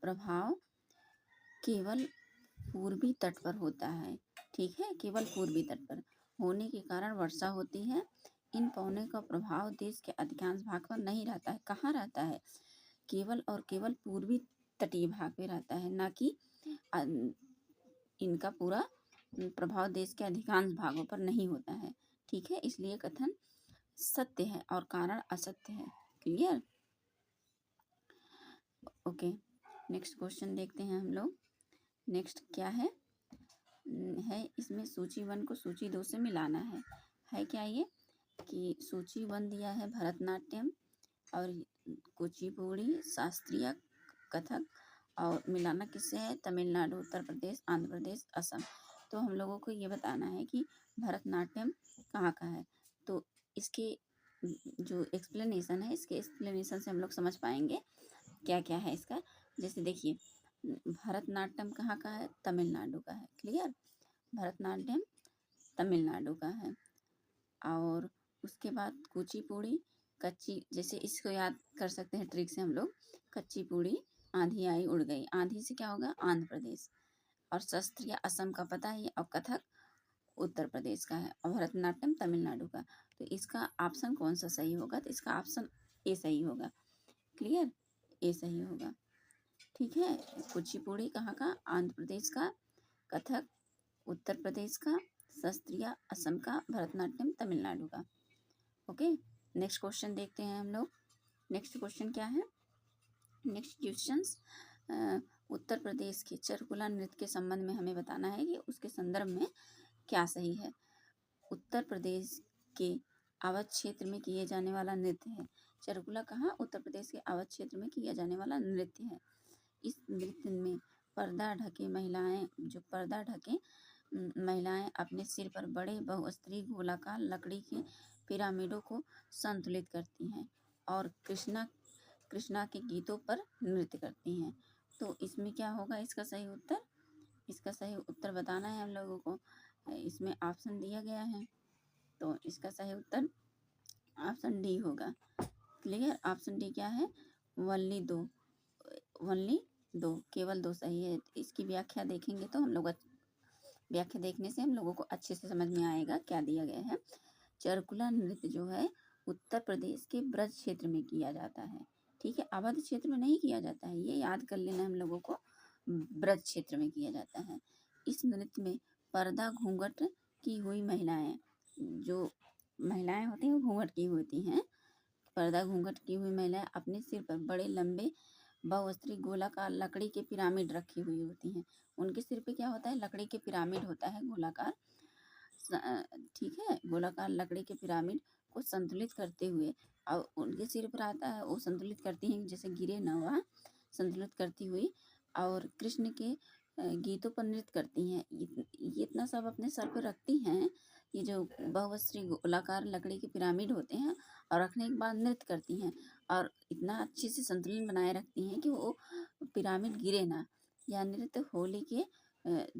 प्रभाव केवल पूर्वी तट पर होता है। ठीक है, केवल पूर्वी तट पर होने के कारण वर्षा होती है। इन पवनों का प्रभाव देश के अधिकांश भाग पर नहीं रहता है। कहाँ रहता है? केवल और केवल पूर्वी तटीय भाग पे रहता है, ना कि इनका पूरा प्रभाव देश के अधिकांश भागों पर नहीं होता है। ठीक है, इसलिए कथन सत्य है और कारण असत्य है। क्लियर? ओके, नेक्स्ट क्वेश्चन देखते हैं हम लोग। नेक्स्ट क्या है इसमें सूची 1 को सूची 2 से मिलाना है क्या ये कि सूची 1 दिया है भरतनाट्यम और कुचिपुड़ी, शास्त्रीय, कथक, और मिलाना किससे है? तमिलनाडु, उत्तर प्रदेश, आंध्र प्रदेश, असम। तो हम लोगों को ये बताना है कि भरतनाट्यम कहाँ का है। तो इसके जो एक्सप्लेनेशन है, इसके एक्सप्लेनेशन से हम लोग समझ पाएंगे क्या क्या है इसका। जैसे देखिए, भरतनाट्यम कहाँ का है? तमिलनाडु का है। क्लियर? भरतनाट्यम तमिलनाडु का है। और उसके बाद कुचिपुड़ी, जैसे इसको याद कर सकते हैं ट्रिक से हम लोग। कच्ची पूड़ी आंधी आई उड़ गई, आंधी से क्या होगा? आंध्र प्रदेश। और शास्त्रीय असम का पता है, और कथक उत्तर प्रदेश का है, और भरतनाट्यम तमिलनाडु का। तो इसका ऑप्शन कौन सा सही होगा? तो इसका ऑप्शन ए सही होगा। क्लियर? ए सही होगा। ठीक है, कुचिपुड़ी कहाँ का? आंध्र प्रदेश का, कथक उत्तर प्रदेश का, शास्त्रीय असम का, भरतनाट्यम तमिलनाडु का। ओके, नेक्स्ट क्वेश्चन देखते हैं हम लोग। नेक्स्ट क्वेश्चन क्या है? नेक्स्ट क्वेश्चंस उत्तर प्रदेश के चरकुला नृत्य के संबंध में हमें बताना है कि उसके संदर्भ में क्या सही है। उत्तर प्रदेश के अवध क्षेत्र में किए जाने वाला नृत्य है। चरकुला कहाँ? उत्तर प्रदेश के अवध क्षेत्र में किया जाने वाला नृत्य है। इस नृत्य में पर्दा ढके महिलाएं अपने सिर पर बड़े बहुस्तरीय गोलाकार लकड़ी के पिरामिडों को संतुलित करती हैं और कृष्णा के गीतों पर नृत्य करती हैं। तो इसमें क्या होगा इसका सही उत्तर? इसका सही उत्तर बताना है हम लोगों को। इसमें ऑप्शन दिया गया है, तो इसका सही उत्तर ऑप्शन डी होगा। क्लियर? ऑप्शन डी क्या है? वनली दो, केवल दो सही है। इसकी व्याख्या देखेंगे तो हम लोग व्याख्या देखने से हम लोगों को अच्छे से समझ में आएगा क्या दिया गया है। चरकुला नृत्य जो है उत्तर प्रदेश के ब्रज क्षेत्र में किया जाता है। ठीक है, अवध क्षेत्र में नहीं किया जाता है, ये याद कर लेना हम लोगों को। ब्रज क्षेत्र में किया जाता है। इस नृत्य में पर्दा घूंघट की हुई महिलाएं, जो महिलाएं होती हैं वो घूंघट की होती हैं। पर्दा घूंघट की हुई महिलाएं अपने सिर पर बड़े लंबे बहुस्तरीय गोलाकार लकड़ी के पिरामिड रखी हुई होती हैं। उनके सिर पे क्या होता है? लकड़ी के पिरामिड होता है, गोलाकार। ठीक है, गोलाकार लकड़ी के पिरामिड को संतुलित करते हुए, और उनके सिर पर आता है, वो संतुलित करती हैं जैसे गिरे न हुआ, संतुलित करती हुई और कृष्ण के गीतों पर नृत्य करती हैं। ये इतना सब अपने सर पर रखती हैं, ये जो बहुस्तरीय गोलाकार लकड़ी के पिरामिड होते हैं, और रखने के बाद नृत्य करती हैं और इतना अच्छे से संतुलन बनाए रखती हैं कि वो पिरामिड गिरे ना। यह नृत्य होली के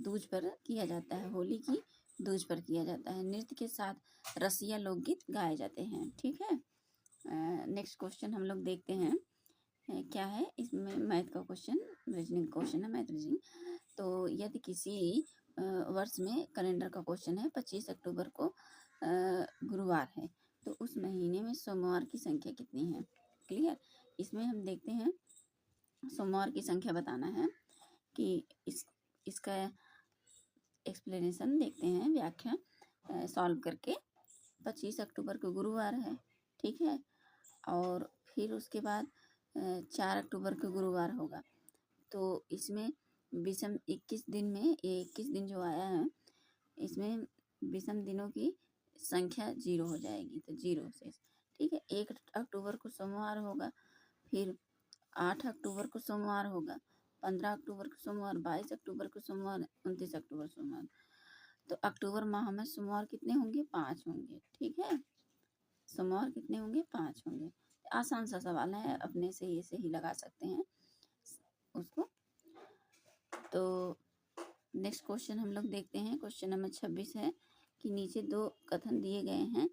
दूज पर किया जाता है, होली की दूज पर किया जाता है। नृत्य के साथ रसिया लोकगीत गाए जाते हैं। ठीक है, नेक्स्ट क्वेश्चन हम लोग देखते हैं क्या है इसमें। मैथ का क्वेश्चन, रीजनिंग क्वेश्चन है, मैथ रीजनिंग। तो यदि किसी वर्ष में कैलेंडर का क्वेश्चन है 25 अक्टूबर को गुरुवार है, तो उस महीने में सोमवार की संख्या कितनी है? क्लियर? इसमें हम देखते हैं सोमवार की संख्या बताना है कि इसका एक्सप्लेनेशन देखते हैं, व्याख्या सॉल्व करके। 25 अक्टूबर को गुरुवार है, ठीक है, और फिर उसके बाद 4 अक्टूबर को गुरुवार होगा। तो इसमें विषम 21 दिन में 21 दिन जो आया है, इसमें विषम दिनों की संख्या 0 हो जाएगी, तो 0 से। ठीक है, 1 अक्टूबर को सोमवार होगा, फिर 8 अक्टूबर को सोमवार होगा, 15 अक्टूबर को सोमवार, 22 अक्टूबर को सोमवार, 29 अक्टूबर सोमवार। तो अक्टूबर माह में सोमवार कितने होंगे? 5 होंगे। ठीक है, सोमवार कितने होंगे? 5 होंगे। आसान सा सवाल है, अपने से ऐसे ही लगा सकते हैं उसको। तो नेक्स्ट क्वेश्चन हम लोग देखते हैं। क्वेश्चन नंबर 26 है कि नीचे 2 कथन दिए गए हैं,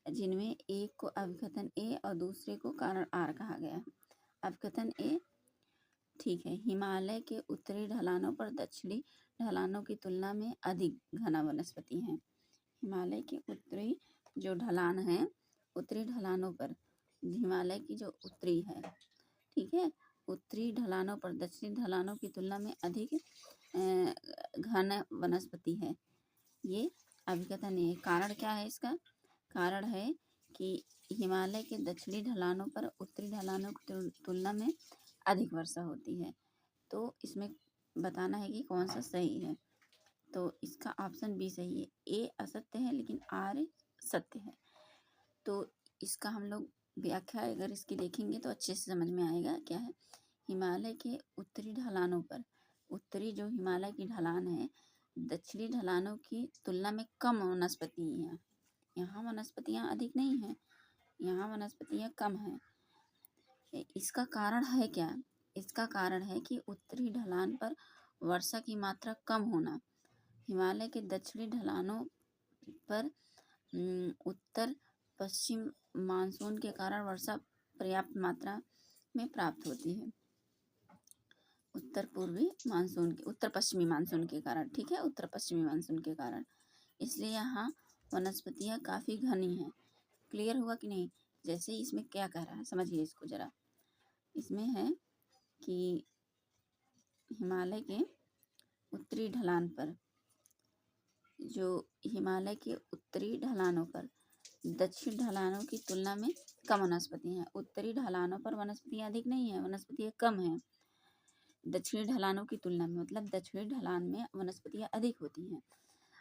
जिनमें एक को अभिकथन ए और दूसरे को कारण आर कहा गया है। अभिकथन ए, ठीक है, हिमालय के उत्तरी ढलानों पर दक्षिणी ढलानों की तुलना में अधिक घना वनस्पति है। हिमालय के उत्तरी जो ढलान है, उत्तरी ढलानों पर, हिमालय की जो उत्तरी है, ठीक है, उत्तरी ढलानों पर दक्षिणी ढलानों की तुलना में अधिक घना वनस्पति है। ये अभिकथन है। कारण क्या है इसका? कारण है कि हिमालय के दक्षिणी ढलानों पर उत्तरी ढलानों की तुलना में अधिक वर्षा होती है। तो इसमें बताना है कि कौन सा सही है। तो इसका ऑप्शन बी सही है। ए असत्य है लेकिन आर सत्य है। तो इसका हम लोग व्याख्या अगर इसकी देखेंगे तो अच्छे से समझ में आएगा क्या है। हिमालय के उत्तरी ढलानों पर, उत्तरी जो हिमालय की ढलान है, दक्षिणी ढलानों की तुलना में कम वनस्पति है। यहाँ वनस्पतियाँ अधिक नहीं हैं, यहाँ वनस्पतियाँ कम हैं। इसका कारण है क्या? इसका कारण है कि उत्तरी ढलान पर वर्षा की मात्रा कम होना। हिमालय के दक्षिणी ढलानों पर उत्तर पश्चिम मानसून के कारण वर्षा पर्याप्त मात्रा में प्राप्त होती है। उत्तर पश्चिमी मानसून के कारण, ठीक है, उत्तर पश्चिमी मानसून के कारण, इसलिए यहाँ वनस्पतियाँ काफ़ी घनी हैं। क्लियर हुआ कि नहीं? जैसे इसमें क्या कह रहा है, समझिए इसको जरा। इसमें है कि हिमालय के उत्तरी ढलान पर, जो हिमालय के उत्तरी ढलानों पर दक्षिण ढलानों की तुलना में कम वनस्पति हैं। उत्तरी ढलानों पर वनस्पतियाँ अधिक नहीं है, वनस्पतियाँ कम हैं। दक्षिणी ढलानों की तुलना में, मतलब दक्षिणी ढलान में वनस्पतियाँ अधिक होती हैं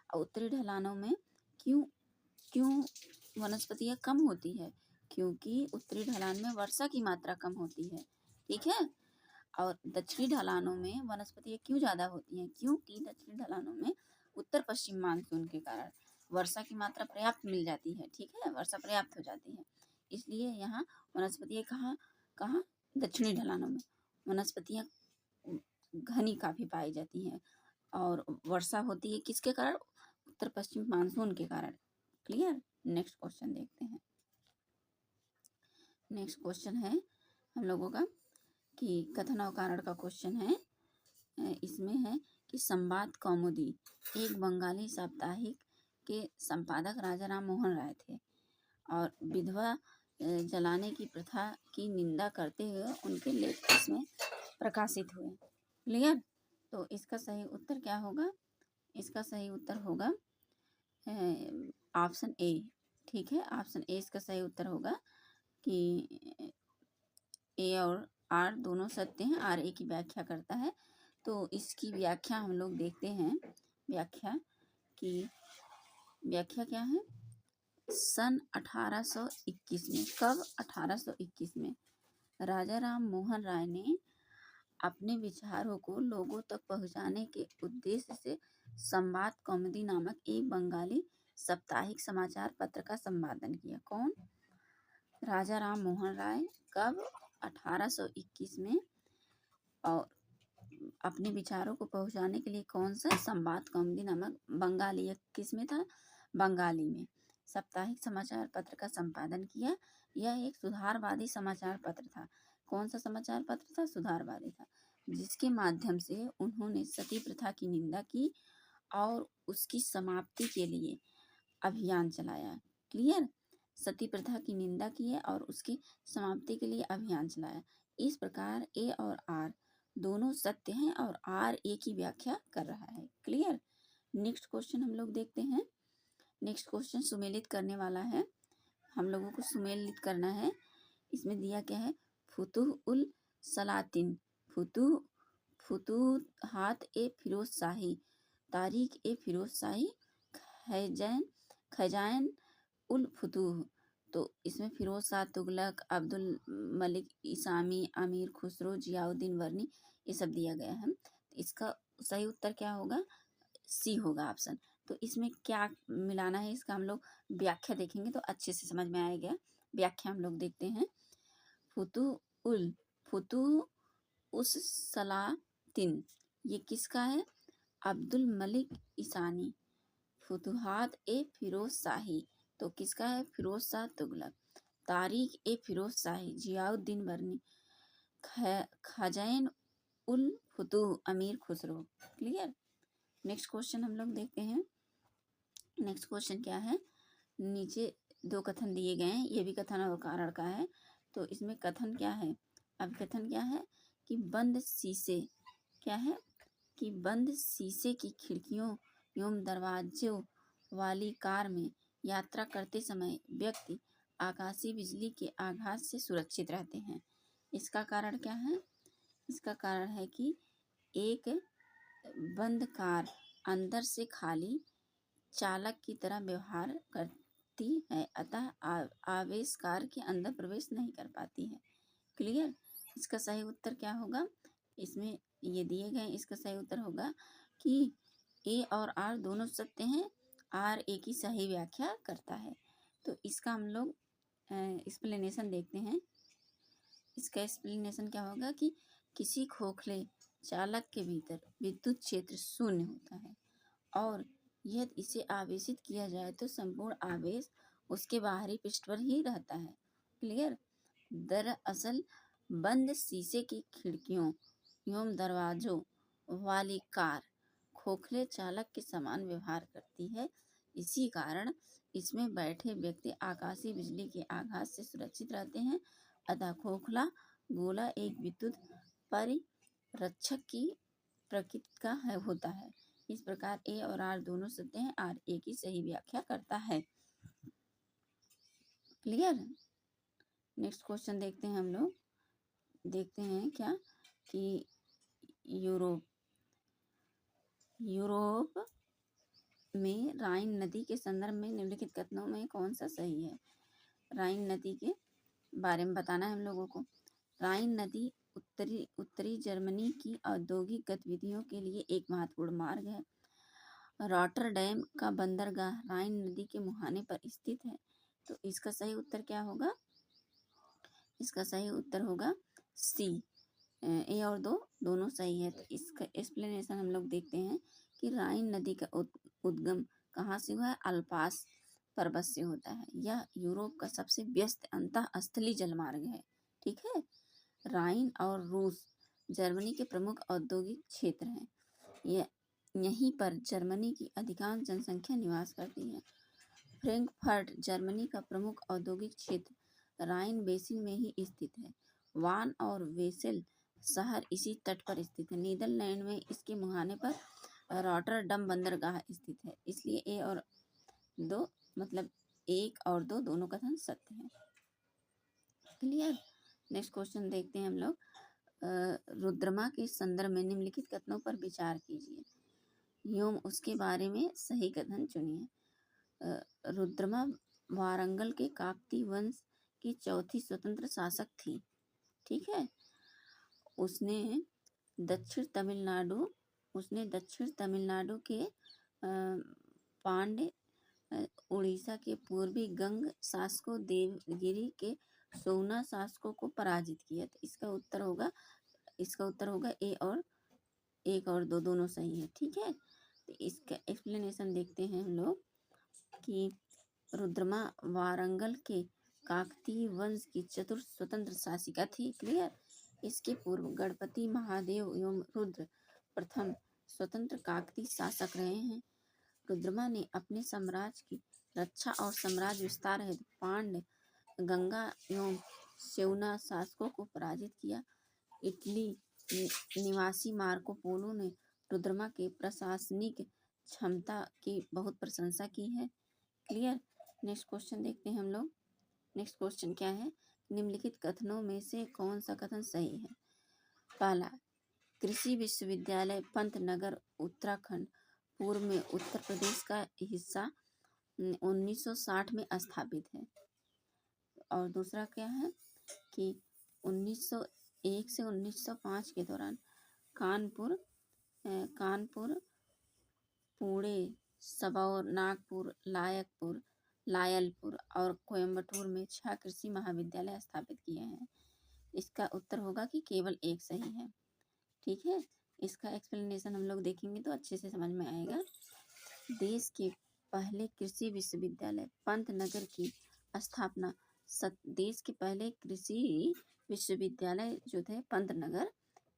और उत्तरी ढलानों में क्यों क्यों वनस्पतियाँ कम होती है? क्योंकि उत्तरी ढलान में वर्षा की मात्रा कम होती है, ठीक है। और दक्षिणी ढलानों में वनस्पतियाँ क्यों ज़्यादा होती हैं? क्योंकि दक्षिणी ढलानों में उत्तर पश्चिम मानसून के कारण वर्षा की मात्रा पर्याप्त मिल जाती है, ठीक है, वर्षा पर्याप्त हो जाती है। इसलिए यहाँ वनस्पतियाँ कहाँ कहाँ दक्षिणी ढलानों में वनस्पतियाँ घनी काफ़ी पाई जाती हैं। और वर्षा होती है किसके कारण? उत्तर पश्चिम मानसून के कारण। क्लियर। नेक्स्ट क्वेश्चन देखते हैं। नेक्स्ट क्वेश्चन है हम लोगों का कि कथन और कारण का क्वेश्चन है। इसमें है कि संवाद कौमुदी एक बंगाली साप्ताहिक के संपादक राजा राम मोहन राय थे और विधवा जलाने की प्रथा की निंदा करते हुए उनके लेख इसमें प्रकाशित हुए। क्लियर। तो इसका सही उत्तर क्या होगा? इसका सही उत्तर होगा ऑप्शन ए, ठीक है। ऑप्शन ए इसका सही उत्तर होगा कि ए और आर दोनों सत्य हैं। आर ए की व्याख्या करता है। तो इसकी व्याख्या हम लोग देखते हैं। व्याख्या क्या है? सन 1821 में, कब? 1821 में राजा राम मोहन राय ने अपने विचारों को लोगों तक पहुंचाने के उद्देश्य से संवाद कौमुदी नामक एक बंगाली साप्ताहिक समाचार पत्र का संपादन किया। कौन? राजा राम मोहन राय। कब? 1821 में। और अपने विचारों को पहुंचाने के लिए कौन सा? संवाद कौमुदी नामक बंगाली, किस में था? बंगाली में साप्ताहिक समाचार पत्र का संपादन किया। यह एक सुधारवादी समाचार पत्र था। कौन सा समाचार पत्र था? सुधारवादी था, जिसके माध्यम से उन्होंने सती प्रथा की निंदा की और उसकी समाप्ति के लिए अभियान चलाया। क्लियर। सती प्रथा की निंदा की है और उसकी समाप्ति के लिए अभियान चलाया। इस प्रकार ए और आर दोनों सत्य हैं और आर ए की व्याख्या कर रहा है। क्लियर। नेक्स्ट क्वेश्चन हम लोग देखते हैं। नेक्स्ट क्वेश्चन सुमेलित करने वाला है। हम लोगों को सुमेलित करना है। इसमें दिया क्या है? फुतुह उल सलातिन, फुतूहात ए फिरोज शाही, तारीख ए फिरोज शाही, खजाइन उल फुतूह। तो इसमें फिरोज शाह तुगलक, अब्दुल मलिक इसामी, अमीर खुसरो, जियाउद्दीन वर्नी, ये सब दिया गया है। इसका सही उत्तर क्या होगा? सी होगा ऑप्शन। तो इसमें क्या मिलाना है? इसका हम लोग व्याख्या देखेंगे तो अच्छे से समझ में आएगा। व्याख्या हम लोग देखते हैं। फुतूह उस सलातिन, ये किसका है? अब्दुल मलिक ईसानी। फुतुहात ए फिरोज शाही, तो किसका है? फिरोज शाह तुगलक। तारीख ए फिरोज शाही, जियाउद्दीन वर्नी। खजाइन उल फुतूह, अमीर खुसरो। क्लियर। नेक्स्ट क्वेश्चन हम लोग देखते हैं। नेक्स्ट क्वेश्चन क्या है? नीचे दो कथन दिए गए हैं, ये भी कथन और कारण का है। तो इसमें कथन क्या है? अब कथन क्या है कि बंद शीशे, क्या है कि बंद शीशे की खिड़कियों एवं दरवाजों वाली कार में यात्रा करते समय व्यक्ति आकाशीय बिजली के आघात से सुरक्षित रहते हैं। इसका कारण क्या है? इसका कारण है कि एक बंद कार अंदर से खाली चालक की तरह व्यवहार करती है, अतः आवेश कार के अंदर प्रवेश नहीं कर पाती है। क्लियर। इसका सही उत्तर क्या होगा? इसमें ये दिए गए, इसका सही उत्तर होगा कि ए और आर दोनों सत्य हैं। आर ए की सही व्याख्या करता है। तो इसका हम लोग एक्सप्लेनेशन देखते हैं। इसका एक्सप्लेनेशन क्या होगा कि किसी खोखले चालक के भीतर विद्युत क्षेत्र शून्य होता है और यदि इसे आवेशित किया जाए तो संपूर्ण आवेश उसके बाहरी पृष्ठ पर ही रहता है। क्लियर। दरअसल बंद शीशे की खिड़कियों एवं दरवाजों वाली कार खोखले चालक के समान व्यवहार करती है। इसी कारण इसमें बैठे व्यक्ति आकाशीय बिजली के आघात से सुरक्षित रहते हैं। अतः खोखला गोला एक विद्युत परिरक्षक की प्रकृति का होता है। इस प्रकार ए और आर दोनों सत्य हैं। आर ए की सही व्याख्या करता है। क्लियर। नेक्स्ट क्वेश्चन देखते हैं हम लोग। देखते हैं क्या कि यूरोप में राइन नदी के संदर्भ में निम्नलिखित कथनों में कौन सा सही है। राइन नदी के बारे में बताना है हम लोगों को। राइन नदी उत्तरी जर्मनी की औद्योगिक गतिविधियों के लिए एक महत्वपूर्ण मार्ग है। रॉटरडैम का बंदरगाह राइन नदी के मुहाने पर स्थित है। तो इसका सही उत्तर क्या होगा? इसका सही उत्तर होगा सी। ए और दो दोनों सही है। तो इसका एक्सप्लेनेशन हम लोग देखते हैं कि राइन नदी का उद्गम कहाँ से हुआ है? अल्पास पर्वत से होता है। यह यूरोप का सबसे व्यस्त अंतःस्थलीय जलमार्ग है। ठीक है। राइन और रूस जर्मनी के प्रमुख औद्योगिक क्षेत्र हैं। यहीं पर जर्मनी की अधिकांश जनसंख्या निवास करती है। फ्रैंकफर्ट जर्मनी का प्रमुख औद्योगिक क्षेत्र राइन बेसिन में ही स्थित है। वान और वेसेल शहर इसी तट पर स्थित है। नीदरलैंड में इसके मुहाने पर रॉटरडम बंदरगाह स्थित है। इसलिए ए और दो मतलब एक और दो दोनों कथन सत्य है। क्लियर। नेक्स्ट क्वेश्चन देखते हैं हम लोग। रुद्रमा के संदर्भ में निम्नलिखित कथनों पर विचार कीजिए एवं उसके बारे में सही कथन चुनिए। रुद्रमा वारंगल के काकतीय वंश की चौथी स्वतंत्र शासक थी। ठीक है। उसने दक्षिण तमिलनाडु के पांड्य, उड़ीसा के पूर्वी गंग शासकों, देवगिरी के सोना शासकों को पराजित किया। तो इसका उत्तर होगा ए और एक और दो दोनों सही है। ठीक है। तो इसका एक्सप्लेनेशन देखते हैं हम लोग कि रुद्रमा वारंगल के काकतीय वंश की चतुर्थ स्वतंत्र शासिका थी। क्लियर। इसके पूर्व गणपति महादेव एवं रुद्र प्रथम स्वतंत्र काकतीय शासक रहे हैं। रुद्रमा ने अपने साम्राज्य की रक्षा और साम्राज्य विस्तार हेतु पांड्य, गंगा एवं सेउना शासकों को पराजित किया। इटली निवासी मार्को पोलो ने रुद्रमा के प्रशासनिक क्षमता की बहुत प्रशंसा की है। क्लियर। नेक्स्ट क्वेश्चन देखते हैं हम लोग। नेक्स्ट क्वेश्चन क्या है? निम्नलिखित कथनों में से कौन सा कथन सही है? पहला, कृषि विश्वविद्यालय पंतनगर उत्तराखंड पूर्व में उत्तर प्रदेश का हिस्सा 1960 में स्थापित है। और दूसरा क्या है कि 1901 से 1905 के दौरान कानपुर, पुणे, सबौर, नागपुर, लायलपुर और कोयम्बटूर में 6 कृषि महाविद्यालय स्थापित किए हैं। इसका उत्तर होगा कि केवल एक सही है। ठीक है। इसका एक्सप्लेनेशन हम लोग देखेंगे तो अच्छे से समझ में आएगा। देश के पहले कृषि विश्वविद्यालय पंतनगर की स्थापना देश के पहले कृषि विश्वविद्यालय जो थे पंतनगर,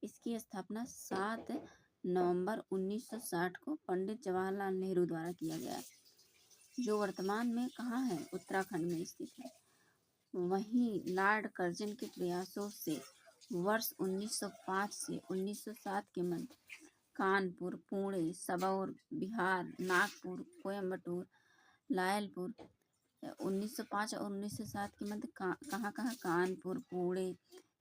इसकी स्थापना 7 नवंबर 1960 को पंडित जवाहरलाल नेहरू द्वारा किया गया, जो वर्तमान में कहाँ है? उत्तराखंड में स्थित है। वहीं लॉर्ड कर्जन के प्रयासों से वर्ष 1905 से 1907 के मध्य कानपुर, पुणे, सबौर, बिहार, नागपुर, कोयम्बटूर, लायलपुर 1905 और 1907 के मध्य कहाँ कानपुर, पुणे,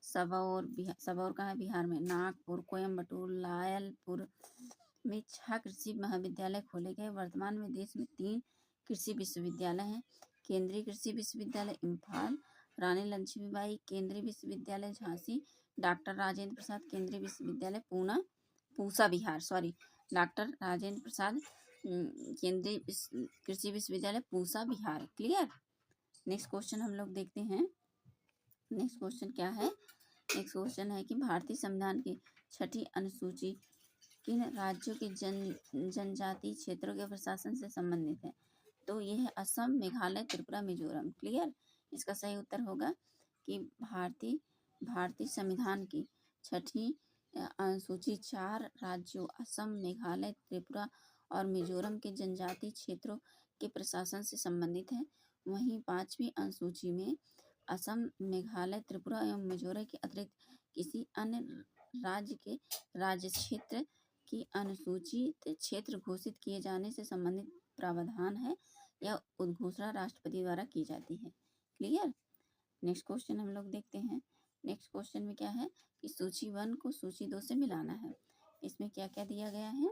सबौर कहाँ है? बिहार में। नागपुर, कोयम्बटूर, लायलपुर में 6 कृषि महाविद्यालय खोले गए। वर्तमान में देश में 3 कृषि विश्वविद्यालय हैं। केंद्रीय कृषि विश्वविद्यालय इम्फाल, रानी लक्ष्मीबाई केंद्रीय विश्वविद्यालय झांसी, डॉक्टर राजेंद्र प्रसाद केंद्रीय विश्वविद्यालय पूसा बिहार, डॉक्टर राजेंद्र प्रसाद केंद्रीय कृषि विश्वविद्यालय Pusa Bihar. Clear. Next question हम लोग देखते हैं। नेक्स्ट क्वेश्चन क्या है? नेक्स्ट क्वेश्चन है कि भारतीय संविधान की 6ठी अनुसूची किन राज्यों के जनजातीय क्षेत्रों के प्रशासन से संबंधित है? तो यह है असम, मेघालय, त्रिपुरा, मिजोरम। क्लियर। इसका सही उत्तर होगा कि भारतीय संविधान की 6ठी अनुसूची 4 राज्यों असम, मेघालय, त्रिपुरा और मिजोरम के जनजातीय क्षेत्रों के प्रशासन से संबंधित है। वहीं 5वीं अनुसूची में असम, मेघालय, त्रिपुरा एवं मिजोरम के अतिरिक्त किसी अन्य राज्य के राज्य क्षेत्र की अनुसूचित क्षेत्र घोषित किए जाने से संबंधित प्रावधान है। यह उद्घोषणा राष्ट्रपति द्वारा की जाती है। क्लियर। नेक्स्ट क्वेश्चन हम लोग देखते हैं। नेक्स्ट क्वेश्चन में क्या है कि सूची 1 को सूची 2 से मिलाना है। इसमें क्या क्या दिया गया है?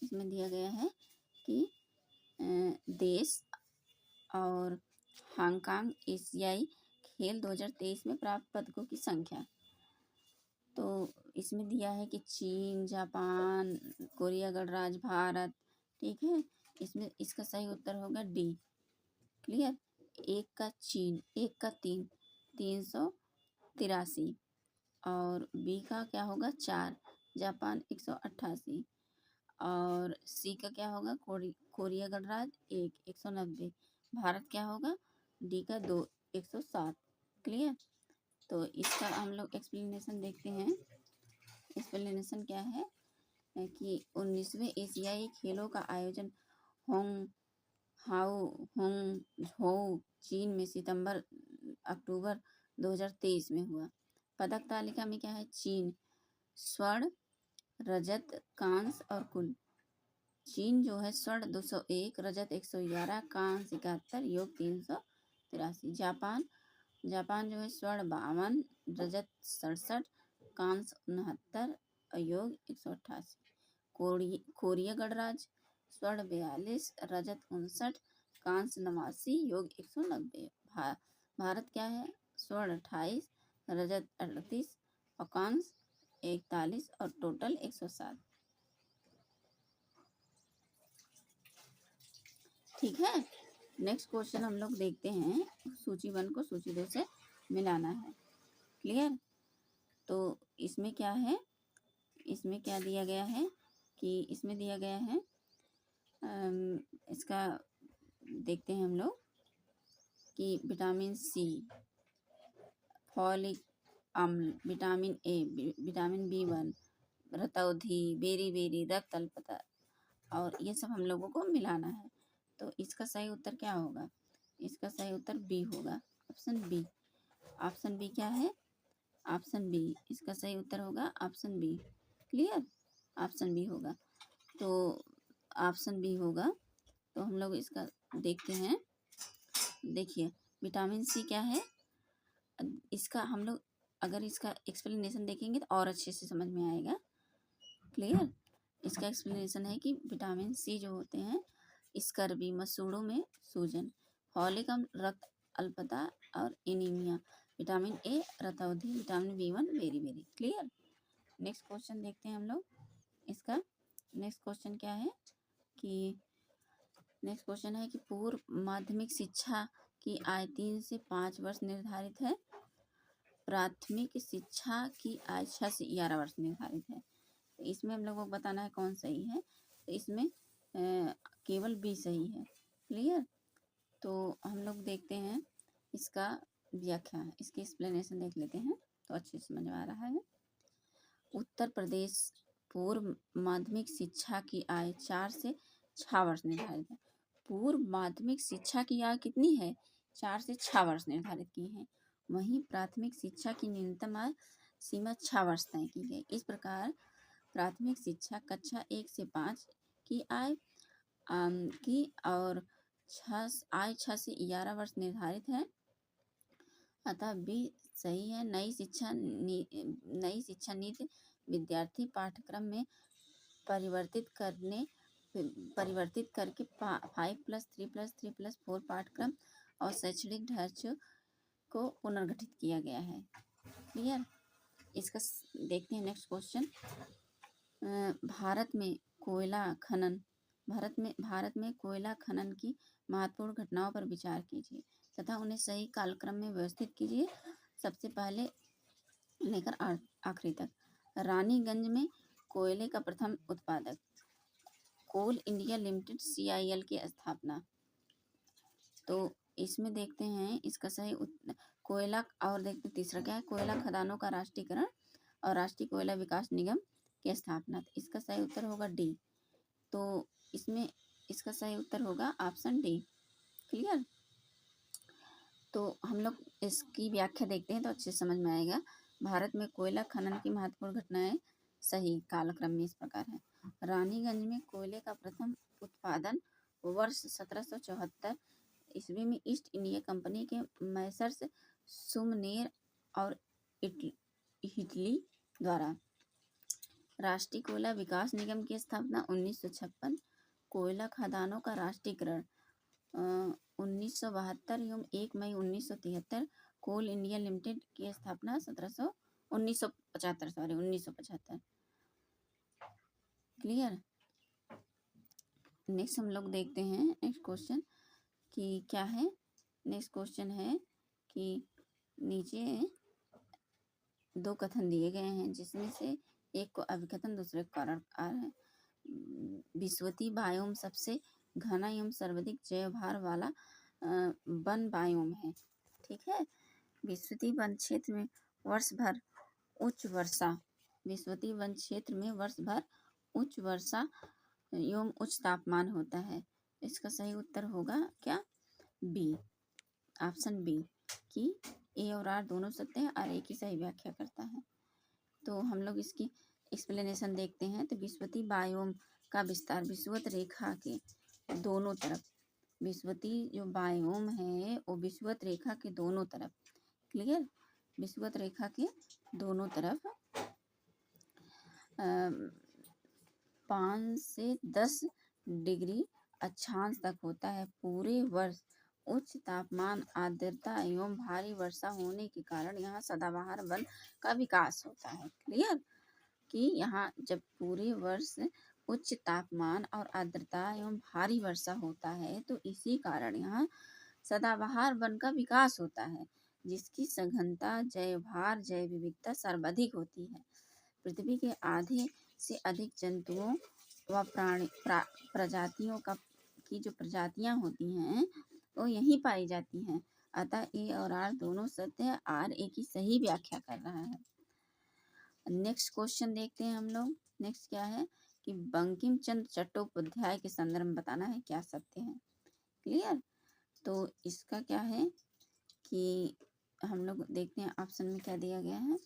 इसमें दिया गया है कि देश और हांगकांग एशियाई खेल 2023 में प्राप्त पदकों की संख्या। तो इसमें दिया है कि चीन, जापान, कोरिया गणराज्य, भारत। ठीक है, इसमें इसका सही उत्तर होगा डी। क्लियर। एक का चीन, एक का 383, और बी का क्या होगा 4, जापान 188, और सी का क्या होगा कोरिया गणराज्य 190, भारत क्या होगा डी का 2 107। क्लियर। तो इसका हम लोग एक्सप्लेनेशन देखते हैं। एक्सप्लेनेशन क्या है कि 19वें एशियाई खेलों का आयोजन होंग चीन में सितंबर अक्टूबर 2023 में हुआ। पदक तालिका में क्या है, चीन स्वर्ण, रजत, कांस्य और कुल। चीन जो है स्वर्ण 201, रजत 111, कांस्य 71, योग 383। जापान जो है स्वर्ण 52, रजत 67, कांस्य 69 और योग 188। कोरिया गणराज्य स्वर्ण 42, रजत 59, कांस्य 89, योग 190। भारत क्या है स्वर्ण 28, रजत 38 और कांस्य 41 और टोटल 107। ठीक है। नेक्स्ट क्वेश्चन हम लोग देखते हैं। सूची 1 को सूची 2 से मिलाना है। क्लियर। तो इसमें क्या है, इसमें क्या दिया गया है कि इसमें दिया गया है इसका देखते हैं हम लोग कि विटामिन सी, फॉलिक अम्ल, विटामिन ए, विटामिन B1, रतौंधी, बेरी, रक्त अल्पता, और ये सब हम लोगों को मिलाना है। तो इसका सही उत्तर क्या होगा, इसका सही उत्तर बी होगा, ऑप्शन बी। ऑप्शन बी क्या है, ऑप्शन बी, इसका सही उत्तर होगा option B. Clear. Option B होगा। तो ऑप्शन बी होगा। तो हम लोग इसका देखते हैं। देखिए विटामिन सी क्या है, इसका हम लोग अगर इसका एक्सप्लेनेशन देखेंगे तो और अच्छे से समझ में आएगा। क्लियर। इसका एक्सप्लेनेशन है कि विटामिन सी जो होते हैं स्कर्वी, मसूड़ों में सूजन, फॉलिक अम्ल रक्त अल्पता और एनीमिया, विटामिन ए रतौंधी, विटामिन B1 बेरी। क्लियर। नेक्स्ट क्वेश्चन देखते हैं हम लोग इसका। नेक्स्ट क्वेश्चन क्या है कि नेक्स्ट क्वेश्चन है कि पूर्व माध्यमिक शिक्षा की आयु 3 से 5 वर्ष निर्धारित है, प्राथमिक शिक्षा की आयु 6 से 11 वर्ष निर्धारित है। तो इसमें हम लोगों को बताना है कौन सही है। तो इसमें केवल बी सही है। क्लियर। तो हम लोग देखते हैं इसका व्याख्या, इसकी एक्सप्लेनेशन देख लेते हैं तो अच्छे से समझ आ रहा है। उत्तर प्रदेश पूर्व माध्यमिक शिक्षा की आयु 4 से 6 वर्ष निर्धारित है। पूर्व माध्यमिक शिक्षा की आयु कितनी है, 4 से 6 वर्ष निर्धारित की है। वहीं प्राथमिक शिक्षा की न्यूनतम आयु सीमा 6 वर्ष तय की गई। इस प्रकार प्राथमिक शिक्षा कक्षा 1 से 5 की आयु की और 6 से 11 वर्ष निर्धारित है, अतः बी सही है। नई शिक्षा नीति विद्यार्थी पाठ्यक्रम में परिवर्तित करके 5+3+3+4 पाठ्यक्रम और शैक्षणिक ढांचे को पुनर्गठित किया गया है। क्लियर। इसका देखते हैं नेक्स्ट क्वेश्चन। भारत में कोयला खनन की महत्वपूर्ण घटनाओं पर विचार कीजिए तथा उन्हें सही कालक्रम में व्यवस्थित कीजिए, सबसे पहले लेकर आखिरी तक। रानीगंज में कोयले का प्रथम उत्पादक, कोल इंडिया लिमिटेड CIL की स्थापना। तो इसमें देखते हैं इसका सही कोयला, और देखते तीसरा क्या है, कोयला खदानों का राष्ट्रीयकरण और राष्ट्रीय कोयला विकास निगम की स्थापना। तो इसका सही उत्तर होगा डी। तो इसमें इसका सही उत्तर होगा ऑप्शन डी। क्लियर। तो हम लोग इसकी व्याख्या देखते हैं तो अच्छे से समझ में आएगा। भारत में कोयला खनन की महत्वपूर्ण घटनाएं सही कालक्रम में इस प्रकार है। रानीगंज में कोयले का प्रथम उत्पादन वर्ष 1774 ईस्वी में ईस्ट इंडिया कंपनी के मैसर्स सुमनेर और इटली द्वारा। राष्ट्रीय कोयला विकास निगम की स्थापना 1956। कोयला खदानों का राष्ट्रीयकरण 1972 एवं 1 मई 1973। कोल इंडिया लिमिटेड की स्थापना 1975। क्लियर। नेक्स्ट हम लोग देखते हैं नेक्स्ट क्वेश्चन कि क्या है। नेक्स्ट क्वेश्चन है कि नीचे दो कथन दिए गए हैं जिसमें से एक को अभिकथन दूसरे को कारण आ रहा है। विश्वती बायोम सबसे घना एवं सर्वाधिक जैव भार वाला वन बायोम है। ठीक है। विश्वती वन क्षेत्र में वर्ष भर उच्च वर्षा विश्वती वन क्षेत्र में वर्ष भर उच्च वर्षा एवं उच्च तापमान होता है। इसका सही उत्तर होगा क्या, बी, ऑप्शन बी कि ए और आर दोनों सत्य हैं और ए की सही व्याख्या करता है। तो हम लोग इसकी एक्सप्लेनेशन देखते हैं। तो विश्वती बायोम का विस्तार विषुवत रेखा के दोनों तरफ, विश्वती जो बायोम है वो विषुवत रेखा के दोनों तरफ, क्लियर, विषुवत रेखा के दोनों तरफ 5 से 10 डिग्री अक्षांश तक होता है। पूरे वर्ष उच्च तापमान, आर्द्रता एवं भारी वर्षा होने के कारण यहाँ सदाबहार वन का विकास होता है। क्लियर कि यहाँ जब पूरे वर्ष उच्च तापमान और आर्द्रता एवं भारी वर्षा होता है तो इसी कारण यहाँ सदाबहार वन का विकास होता है, जिसकी सघनता, जैव भार, जैव विविधता सर्वाधिक होती है। पृथ्वी के आधे से अधिक जंतुओं व प्रजातियों की जो प्रजातियां होती हैं वो यहीं पाई जाती हैं। अतः ए और आर दोनों सत्य है। आर ए की सही व्याख्या कर रहा है। नेक्स्ट क्वेश्चन देखते हैं हम लोग। नेक्स्ट क्या है कि बंकिम चंद्र चट्टोपाध्याय के संदर्भ में बताना है क्या सत्य है। क्लियर। तो इसका क्या है कि हम लोग देखते हैं ऑप्शन में क्या दिया गया है।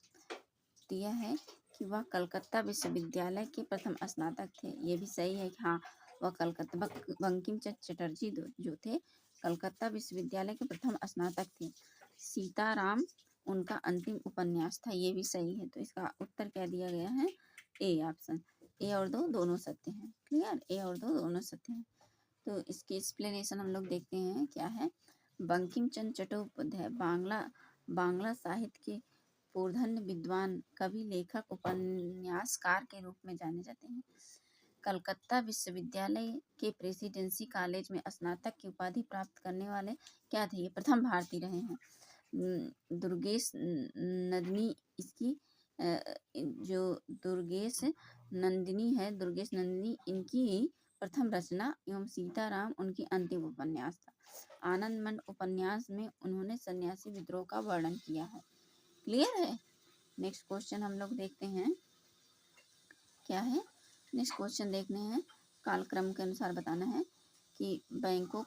दिया है कि वह कलकत्ता विश्वविद्यालय के प्रथम स्नातक थे। ये भी सही है कि हाँ वह कलकत्ता बंकिम चंद्र चटर्जी जो थे कलकत्ता विश्वविद्यालय के प्रथम स्नातक थे। सीताराम उनका अंतिम उपन्यास था। ये भी सही है। तो इसका उत्तर क्या दिया गया है, ए ऑप्शन। ए और दो दोनों सत्य हैं। क्लियर, ए और दो दोनों सत्य हैं। तो इसकी एक्सप्लेनेशन हम लोग देखते हैं क्या है। बंकिम चंद्र चट्टोपाध्याय बांग्ला साहित्य के पूर्धन्य विद्वान, कवि, लेखक, उपन्यासकार के रूप में जाने जाते हैं। कलकत्ता विश्वविद्यालय के प्रेसिडेंसी कॉलेज में स्नातक की उपाधि प्राप्त करने वाले क्या थे, ये प्रथम भारतीय रहे हैं। दुर्गेश नंदिनी इसकी जो दुर्गेश नंदिनी इनकी प्रथम रचना एवं सीताराम उनकी अंतिम उपन्यास था। आनंदमठ उपन्यास में उन्होंने सन्यासी विद्रोह का वर्णन किया है। क्लियर है। नेक्स्ट क्वेश्चन हम लोग देखते हैं क्या है। नेक्स्ट क्वेश्चन देखने हैं, कालक्रम के अनुसार बताना है कि बैंकों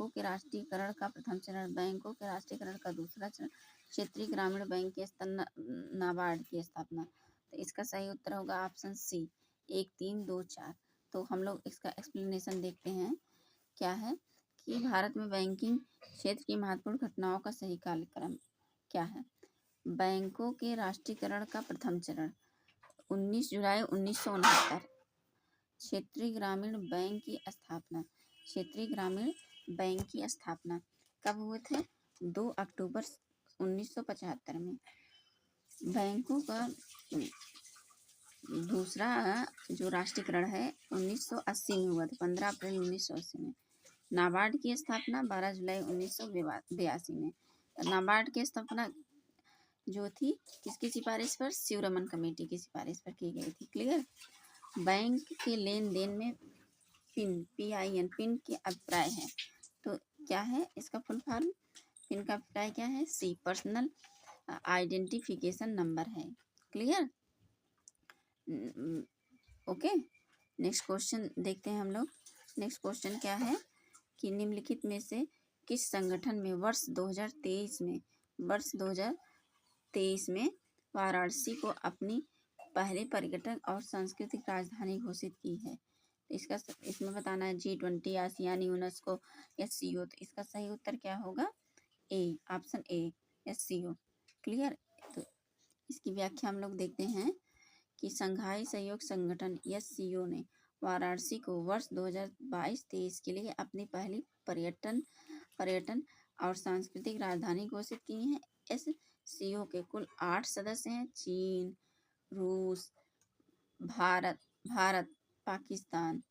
के राष्ट्रीयकरण का प्रथम चरण, बैंकों के राष्ट्रीयकरण का दूसरा चरण, क्षेत्रीय ग्रामीण बैंक के स्तर, नाबार्ड की स्थापना। तो इसका सही उत्तर होगा ऑप्शन सी, 1, 3, 2, 4। तो हम लोग इसका एक्सप्लेनेशन देखते हैं क्या है कि भारत में बैंकिंग क्षेत्र की महत्वपूर्ण घटनाओं का सही कालक्रम क्या है। बैंकों के राष्ट्रीयकरण का प्रथम चरण 19 जुलाई 1969। क्षेत्रीय ग्रामीण बैंक की स्थापना, क्षेत्रीय ग्रामीण बैंक की स्थापना कब हुए थे, 2 अक्टूबर 1975 में। बैंकों का दूसरा जो राष्ट्रीयकरण है 1980 में हुआ था, 15 अप्रैल 1980 में। नाबार्ड की स्थापना 12 जुलाई 1982 में। नाबार्ड की स्थापना जो थी किसकी सिफारिश पर, शिवरमन कमेटी की सिफारिश पर की गई थी। क्लियर। बैंक के लेन देन में PIN पिन के अभिप्राय है। तो क्या है इसका फुल फॉर्म, पिन का अभिप्राय क्या है, सी, पर्सनल आइडेंटिफिकेशन नंबर है। क्लियर। ओके। नेक्स्ट क्वेश्चन देखते हैं हम लोग। नेक्स्ट क्वेश्चन क्या है कि निम्नलिखित में से किस संगठन में वर्ष 2023 में वाराणसी को अपनी पहले पर्यटन और सांस्कृतिक राजधानी घोषित की है। तो इसमें बताना है G20, आसियान, यूनेस्को, SCO। तो इसका सही उत्तर क्या होगा, ए, ऑप्शन ए, SCO। क्लियर। तो इसकी व्याख्या हम लोग देखते हैं कि संघाई सहयोग संगठन SCO ने वाराणसी को वर्ष 2022-23 के लिए अपनी पहली पर्यटन और सांस्कृतिक राजधानी घोषित की है। इस सीओ के कुल 8 सदस्य हैं। चीन, रूस, Bharat Bharat Pakistan,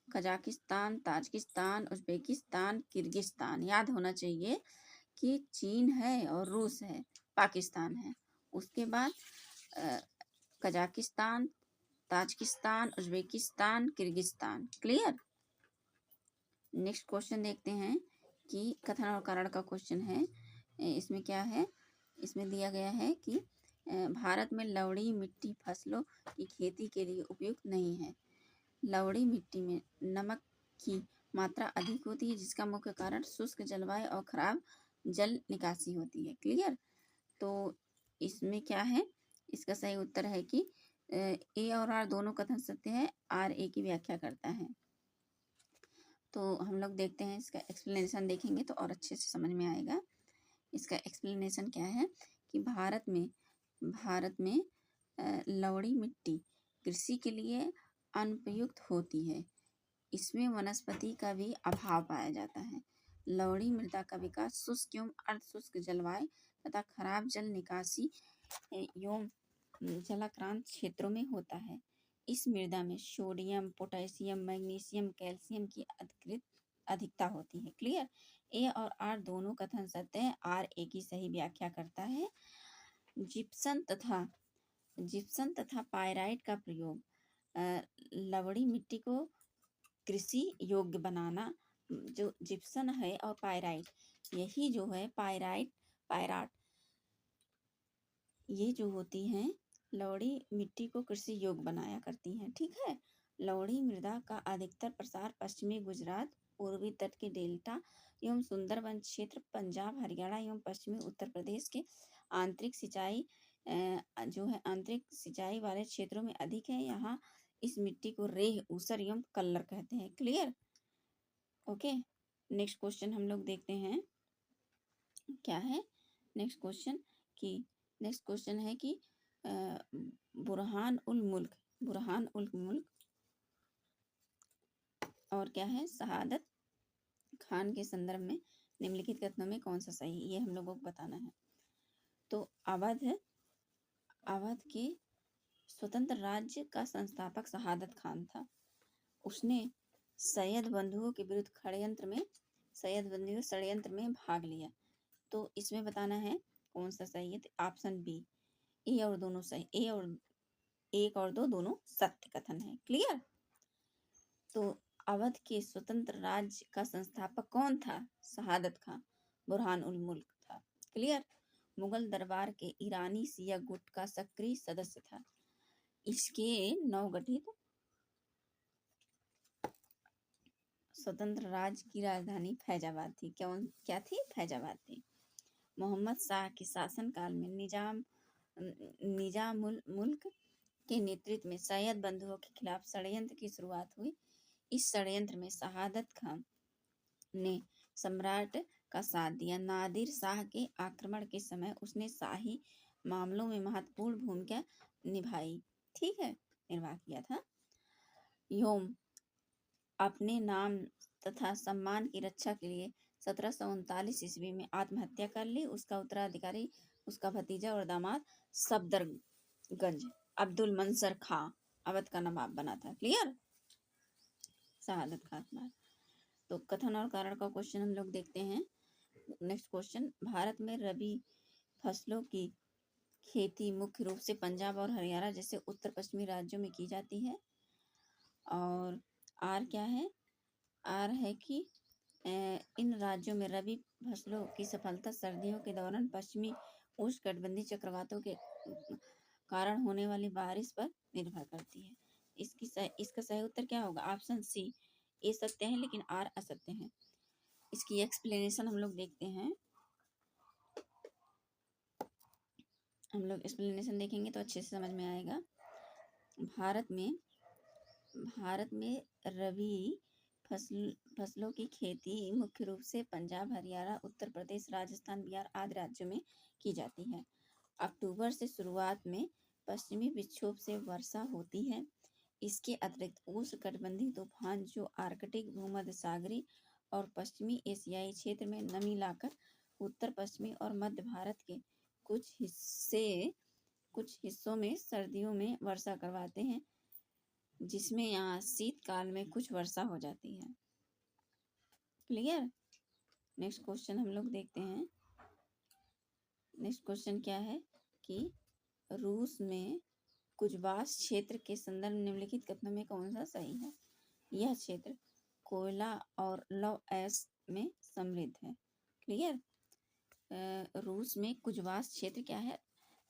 Kazakhstan, Tajikistan, Uzbekistan, Kyrgyzstan. याद होना चाहिए कि चीन है और रूस है, पाकिस्तान है, उसके बाद Kazakhstan, Tajikistan, Uzbekistan, Kyrgyzstan. Clear. Next question देखते हैं कि कथन और कारण का क्वेश्चन है। इसमें क्या है, इसमें दिया गया है कि भारत में लवणी मिट्टी फसलों की खेती के लिए उपयुक्त नहीं है। लवणी मिट्टी में नमक की मात्रा अधिक होती है, जिसका मुख्य कारण शुष्क जलवायु और खराब जल निकासी होती है। क्लियर। तो इसमें क्या है, इसका सही उत्तर है कि ए और आर दोनों कथन सत्य है, आर ए की व्याख्या करता है। तो हम लोग देखते हैं, इसका एक्सप्लेनेशन देखेंगे तो और अच्छे से समझ में आएगा। इसका एक्सप्लेनेशन क्या है कि भारत में लवणी मिट्टी कृषि के लिए अनुपयुक्त होती है। इसमें वनस्पति का भी अभाव पाया जाता है। लवणी मृदा का विकास शुष्क एवं अर्धशुष्क जलवायु तथा खराब जल निकासी एवं जलाक्रांत क्षेत्रों में होता है। इस मृदा में सोडियम, पोटेशियम, मैग्नीशियम, कैल्शियम की अधिकता होती है। क्लियर। ए और आर दोनों कथन सत्य है, आर ए की सही व्याख्या करता है। जिप्सम तथा पायराइट का प्रयोग लवणी मिट्टी को कृषि योग्य बनाना। जो जिप्सम है और पायराइट, यही जो है पायराट, ये जो होती हैं लवणी मिट्टी को कृषि योग्य बनाया करती हैं। ठीक है। लवणी मृदा का अधिकतर प्रसार पश्चिमी गुजरात, पूर्वी तट के डेल्टा एवं सुंदरबन क्षेत्र, पंजाब, हरियाणा एवं पश्चिमी उत्तर प्रदेश के आंतरिक सिंचाई वाले क्षेत्रों में अधिक है। यहाँ इस मिट्टी को रेह, ऊसर एवं कल्लर कहते हैं। क्लियर। ओके। नेक्स्ट क्वेश्चन हम लोग देखते हैं क्या है। नेक्स्ट क्वेश्चन है कि बुरहान उल मुल्क और क्या है, शहादत खान के संदर्भ में निम्नलिखित कथनों में कौन सा सही है, ये हम लोगों को बताना है। तो अवध के स्वतंत्र राज्य का संस्थापक शहादत खान था। उसने सैयद बंधुओं के विरुद्ध षड्यंत्र में भाग लिया। तो इसमें बताना है कौन सा सही है। ऑप्शन बी, ए और दोनों सही, ए और एक और दो दोनों सत्य कथन है। क्लियर। तो अवध के स्वतंत्र राज्य का संस्थापक कौन था? शहादत खान, बुरहान उल मुल्क था। क्लियर। मुगल दरबार के ईरानी शिया गुट का सक्रिय सदस्य था। इसके नवगठित स्वतंत्र राज्य की राजधानी फैजाबाद थी। क्या थी? फैजाबाद थी। मोहम्मद शाह के शासनकाल में निजामुल मुल्क के नेतृत्व में सैयद बंधुओं के खिलाफ षड्यंत्र की शुरुआत हुई। इस षड्यंत्र में शहादत खान ने सम्राट का साथ दिया। नादिर शाह के आक्रमण के समय उसने शाही मामलों में महत्वपूर्ण भूमिका निभाई। ठीक है, निर्वाह किया था। योम अपने नाम तथा सम्मान की रक्षा के लिए 1739 ईस्वी में आत्महत्या कर ली। उसका उत्तराधिकारी उसका भतीजा और दामाद सफदरगंज अब्दुल मंसर खां अवध का नवाब बना था। क्लियर। शहादत खान। तो कथन और कारण का क्वेश्चन हम लोग देखते हैं। नेक्स्ट क्वेश्चन, भारत में रबी फसलों की खेती मुख्य रूप से पंजाब और हरियाणा जैसे उत्तर पश्चिमी राज्यों में की जाती है। और आर क्या है? आर है कि इन राज्यों में रबी फसलों की सफलता सर्दियों के दौरान पश्चिमी उष्णकटिबंधीय चक्रवातों के कारण होने वाली बारिश पर निर्भर करती है। इसका सही उत्तर क्या होगा? ऑप्शन सी, ये सत्य है लेकिन आर असत्य है। इसकी एक्सप्लेनेशन हम लोग देखते हैं। हम लोग एक्सप्लेनेशन देखेंगे तो अच्छे से समझ में आएगा। भारत में रबी फसलों की खेती मुख्य रूप से पंजाब, हरियाणा, उत्तर प्रदेश, राजस्थान, बिहार आदि राज्यों में की जाती है। अक्टूबर से शुरुआत में पश्चिमी विक्षोभ से वर्षा होती है। इसके अतिरिक्त उष्णकटिबंधीय तूफान जो आर्कटिक, भूमध्य सागरीय और पश्चिमी एशियाई क्षेत्र में नमी लाकर उत्तर पश्चिमी और मध्य भारत के कुछ हिस्सों में सर्दियों में वर्षा करवाते हैं, जिसमें यहाँ शीतकाल में कुछ वर्षा हो जाती है। क्लियर। नेक्स्ट क्वेश्चन हम लोग देखते हैं। नेक्स्ट क्वेश्चन क्या है कि रूस में कुजबास क्षेत्र के संदर्भ में निम्नलिखित कथनों में कौन सा सही है? यह क्षेत्र कोयला और लौह अयस्क में समृद्ध है। क्लियर। रूस में कुजबास क्षेत्र क्या है?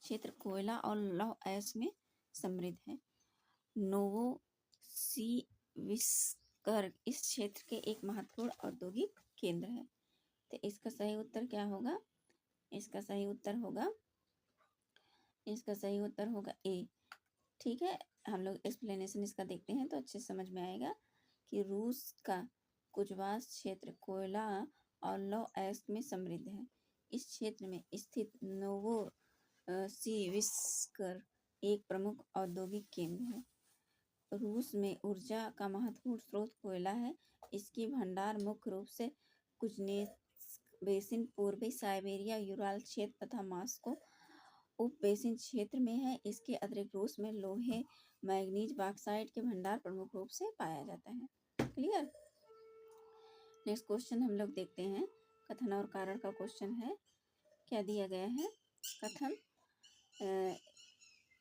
क्षेत्र कोयला और लौह अयस्क में समृद्ध है। नोवोसिबिर्स्क इस क्षेत्र के एक महत्वपूर्ण औद्योगिक केंद्र है। तो इसका सही उत्तर क्या होगा? इसका सही उत्तर होगा ए। ठीक है, हम लोग एक्सप्लेनेशन इसका देखते हैं तो अच्छे से समझ में आएगा कि रूस का कुजबास क्षेत्र कोयला और लौह अयस्क में समृद्ध है। इस क्षेत्र में स्थित नोवोसिबिर्स्क एक प्रमुख औद्योगिक केंद्र है। रूस में ऊर्जा का महत्वपूर्ण स्रोत कोयला है। इसकी भंडार मुख्य रूप से कुज्नेत्स्क बेसिन, पूर्वी साइबेरिया, यूराल क्षेत्र तथा मॉस्को उप बेसिन क्षेत्र में है। इसके अतिरिक्त रूस में लोहे, मैग्नीज, बॉक्साइट के भंडार प्रमुख रूप से पाया जाता है। क्लियर। नेक्स्ट क्वेश्चन हम लोग देखते हैं। कथन और कारण का क्वेश्चन है। क्या दिया गया है? कथन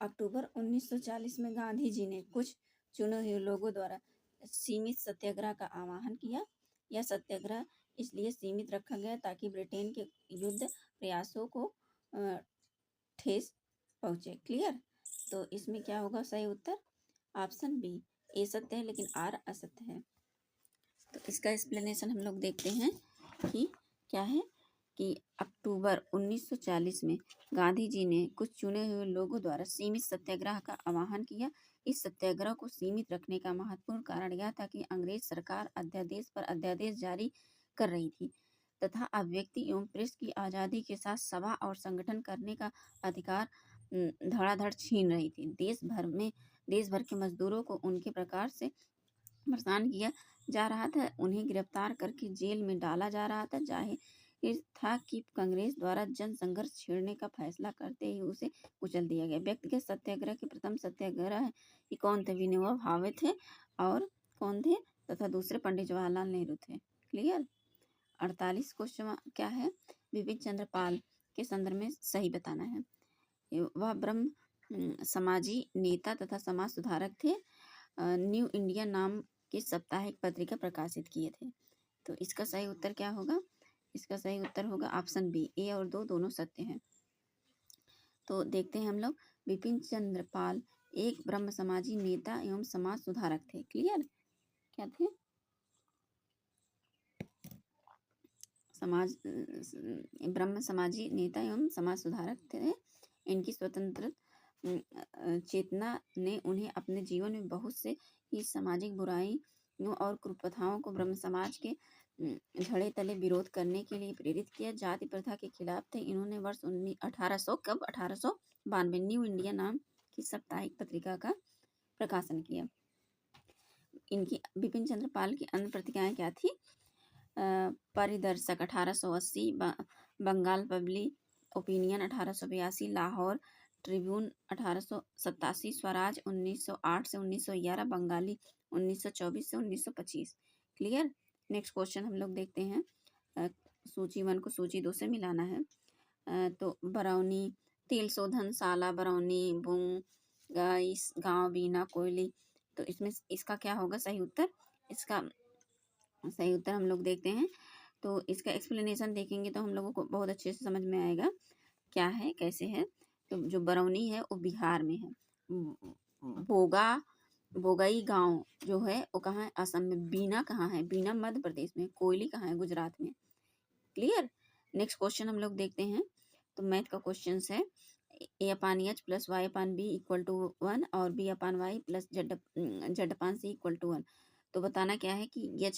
अक्टूबर 1940 में गांधी जी ने कुछ चुने हुए लोगों द्वारा सीमित सत्याग्रह का आह्वान किया। यह सत्याग्रह इसलिए सीमित रखा गया ताकि ब्रिटेन के युद्ध प्रयासों को ठेस पहुंचे। क्लियर। तो इसमें क्या होगा सही उत्तर? Option B. ए सत्य है लेकिन आर असत्य है। तो इसका एक्सप्लेनेशन हम लोग देखते हैं कि क्या है कि अक्टूबर 1940 में गांधी जी ने कुछ चुने हुए लोगों द्वारा सीमित सत्याग्रह का आह्वान किया। इस सत्याग्रह को सीमित रखने का महत्वपूर्ण कारण यह था कि अंग्रेज सरकार अध्यादेश पर अध्यादेश जारी कर रही थी तथा अभिव्यक्ति एवं प्रेस की आज़ादी के साथ सभा और संगठन करने का अधिकार धड़ाधड़ छीन रही थी। देश भर के मजदूरों को उनके प्रकार से परेशान किया जा रहा था। उन्हें गिरफ्तार करके जेल में डाला जा रहा था। जाहिर था कि कांग्रेस द्वारा जन संघर्ष छेड़ने का फैसला करते ही उसे कुचल दिया गया। व्यक्तिगत सत्याग्रह के प्रथम सत्याग्रह कि कौन थे? विनोबा भावे थे और कौन थे तथा दूसरे पंडित जवाहरलाल नेहरू थे। क्लियर। 48 क्वेश्चन क्या है? बिपिन चंद्र पाल के संदर्भ में सही बताना है। वह ब्रह्म समाजी नेता तथा समाज सुधारक थे। न्यू इंडिया नाम की साप्ताहिक पत्रिका प्रकाशित किए थे। तो इसका सही उत्तर क्या होगा? इसका सही उत्तर होगा ऑप्शन बी। ए और दो दोनों सत्य हैं। तो देखते हैं हम लोग। बिपिन चंद्र पाल एक ब्रह्म समाजी नेता एवं समाज सुधारक थे। क्लियर। क्या थे? ब्रह्म समाजी नेता एवं समाज सुधारक थे। इनकी स्वतंत्र चेतना ने उन्हें अपने जीवन में बहुत से ही सामाजिक बुराइयों और कुप्रथाओं को ब्रह्म समाज के झड़े तले विरोध करने के लिए प्रेरित किया। जाति प्रथा के खिलाफ थे। इन्होंने वर्ष 1892 न्यू इंडिया नाम की साप्ताहिक पत्रिका का प्रकाशन किया। इनकी बिपिन चंद्र पाल की अन्य पत्रिकाएं क्या थी? Paridarshak 1880, Bengal public opinion 1882, Lahore Tribune 1887, Swaraj 1908 से 1911, बंगाली 1924 से 1925। क्लियर। नेक्स्ट क्वेश्चन हम लोग देखते हैं। सूची 1 को सूची 2 से मिलाना है। तो बरौनी, तेल शोधन शाला बरौनी, बुंग गांव, बीना, कोयली। तो इसमें इसका क्या होगा सही उत्तर? इसका सही उत्तर हम लोग देखते हैं। तो इसका एक्सप्लेनेशन देखेंगे तो हम लोगों को बहुत अच्छे से समझ में आएगा क्या है कैसे है। तो जो बरौनी है वो बिहार में है। बोगई गांव जो है वो कहाँ है? असम में। बीना कहाँ है? बीना मध्य प्रदेश में। कोयली कहाँ है? गुजरात में। क्लियर। नेक्स्ट क्वेश्चन हम लोग देखते हैं। तो मैथ का क्वेश्चन है A/H plus Y/B equal to 1 और B/Y plus Z/C equal to 1। तो बताना क्या है कि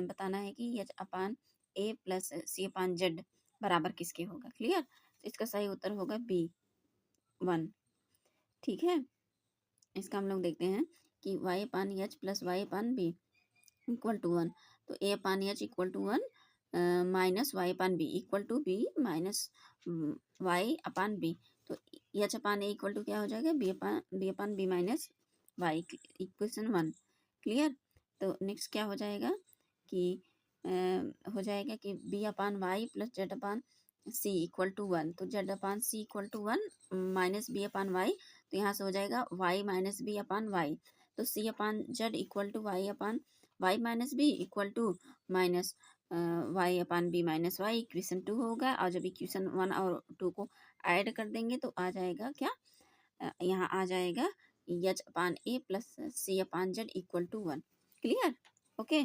बताना है कि H/A प्लस C/Z बराबर किसके होगा। क्लियर। तो इसका सही उत्तर होगा B1। ठीक है। इसका हम लोग देखते हैं कि Y upon H plus Y upon B equal to 1। तो A upon H equal to 1 minus Y upon B equal to B minus Y upon B. तो H upon A equal to क्या हो जाएगा, B upon B minus Y, equation 1। Clear. तो नेक्स्ट क्या हो जाएगा कि हो जाएगा कि B upon Y plus Z upon C equal to 1। तो Z upon C equal to 1 minus B upon Y, तो यहाँ से हो जाएगा Y minus B upon Y. तो C upon Z equal to Y upon Y minus B equal to minus Y upon B minus Y, equation 2 होगा। और जब इक्वेशन 1 और 2 को ऐड कर देंगे तो आ जाएगा क्या, यहाँ आ जाएगा H upon A plus C upon Z equal to 1। Clear. Okay.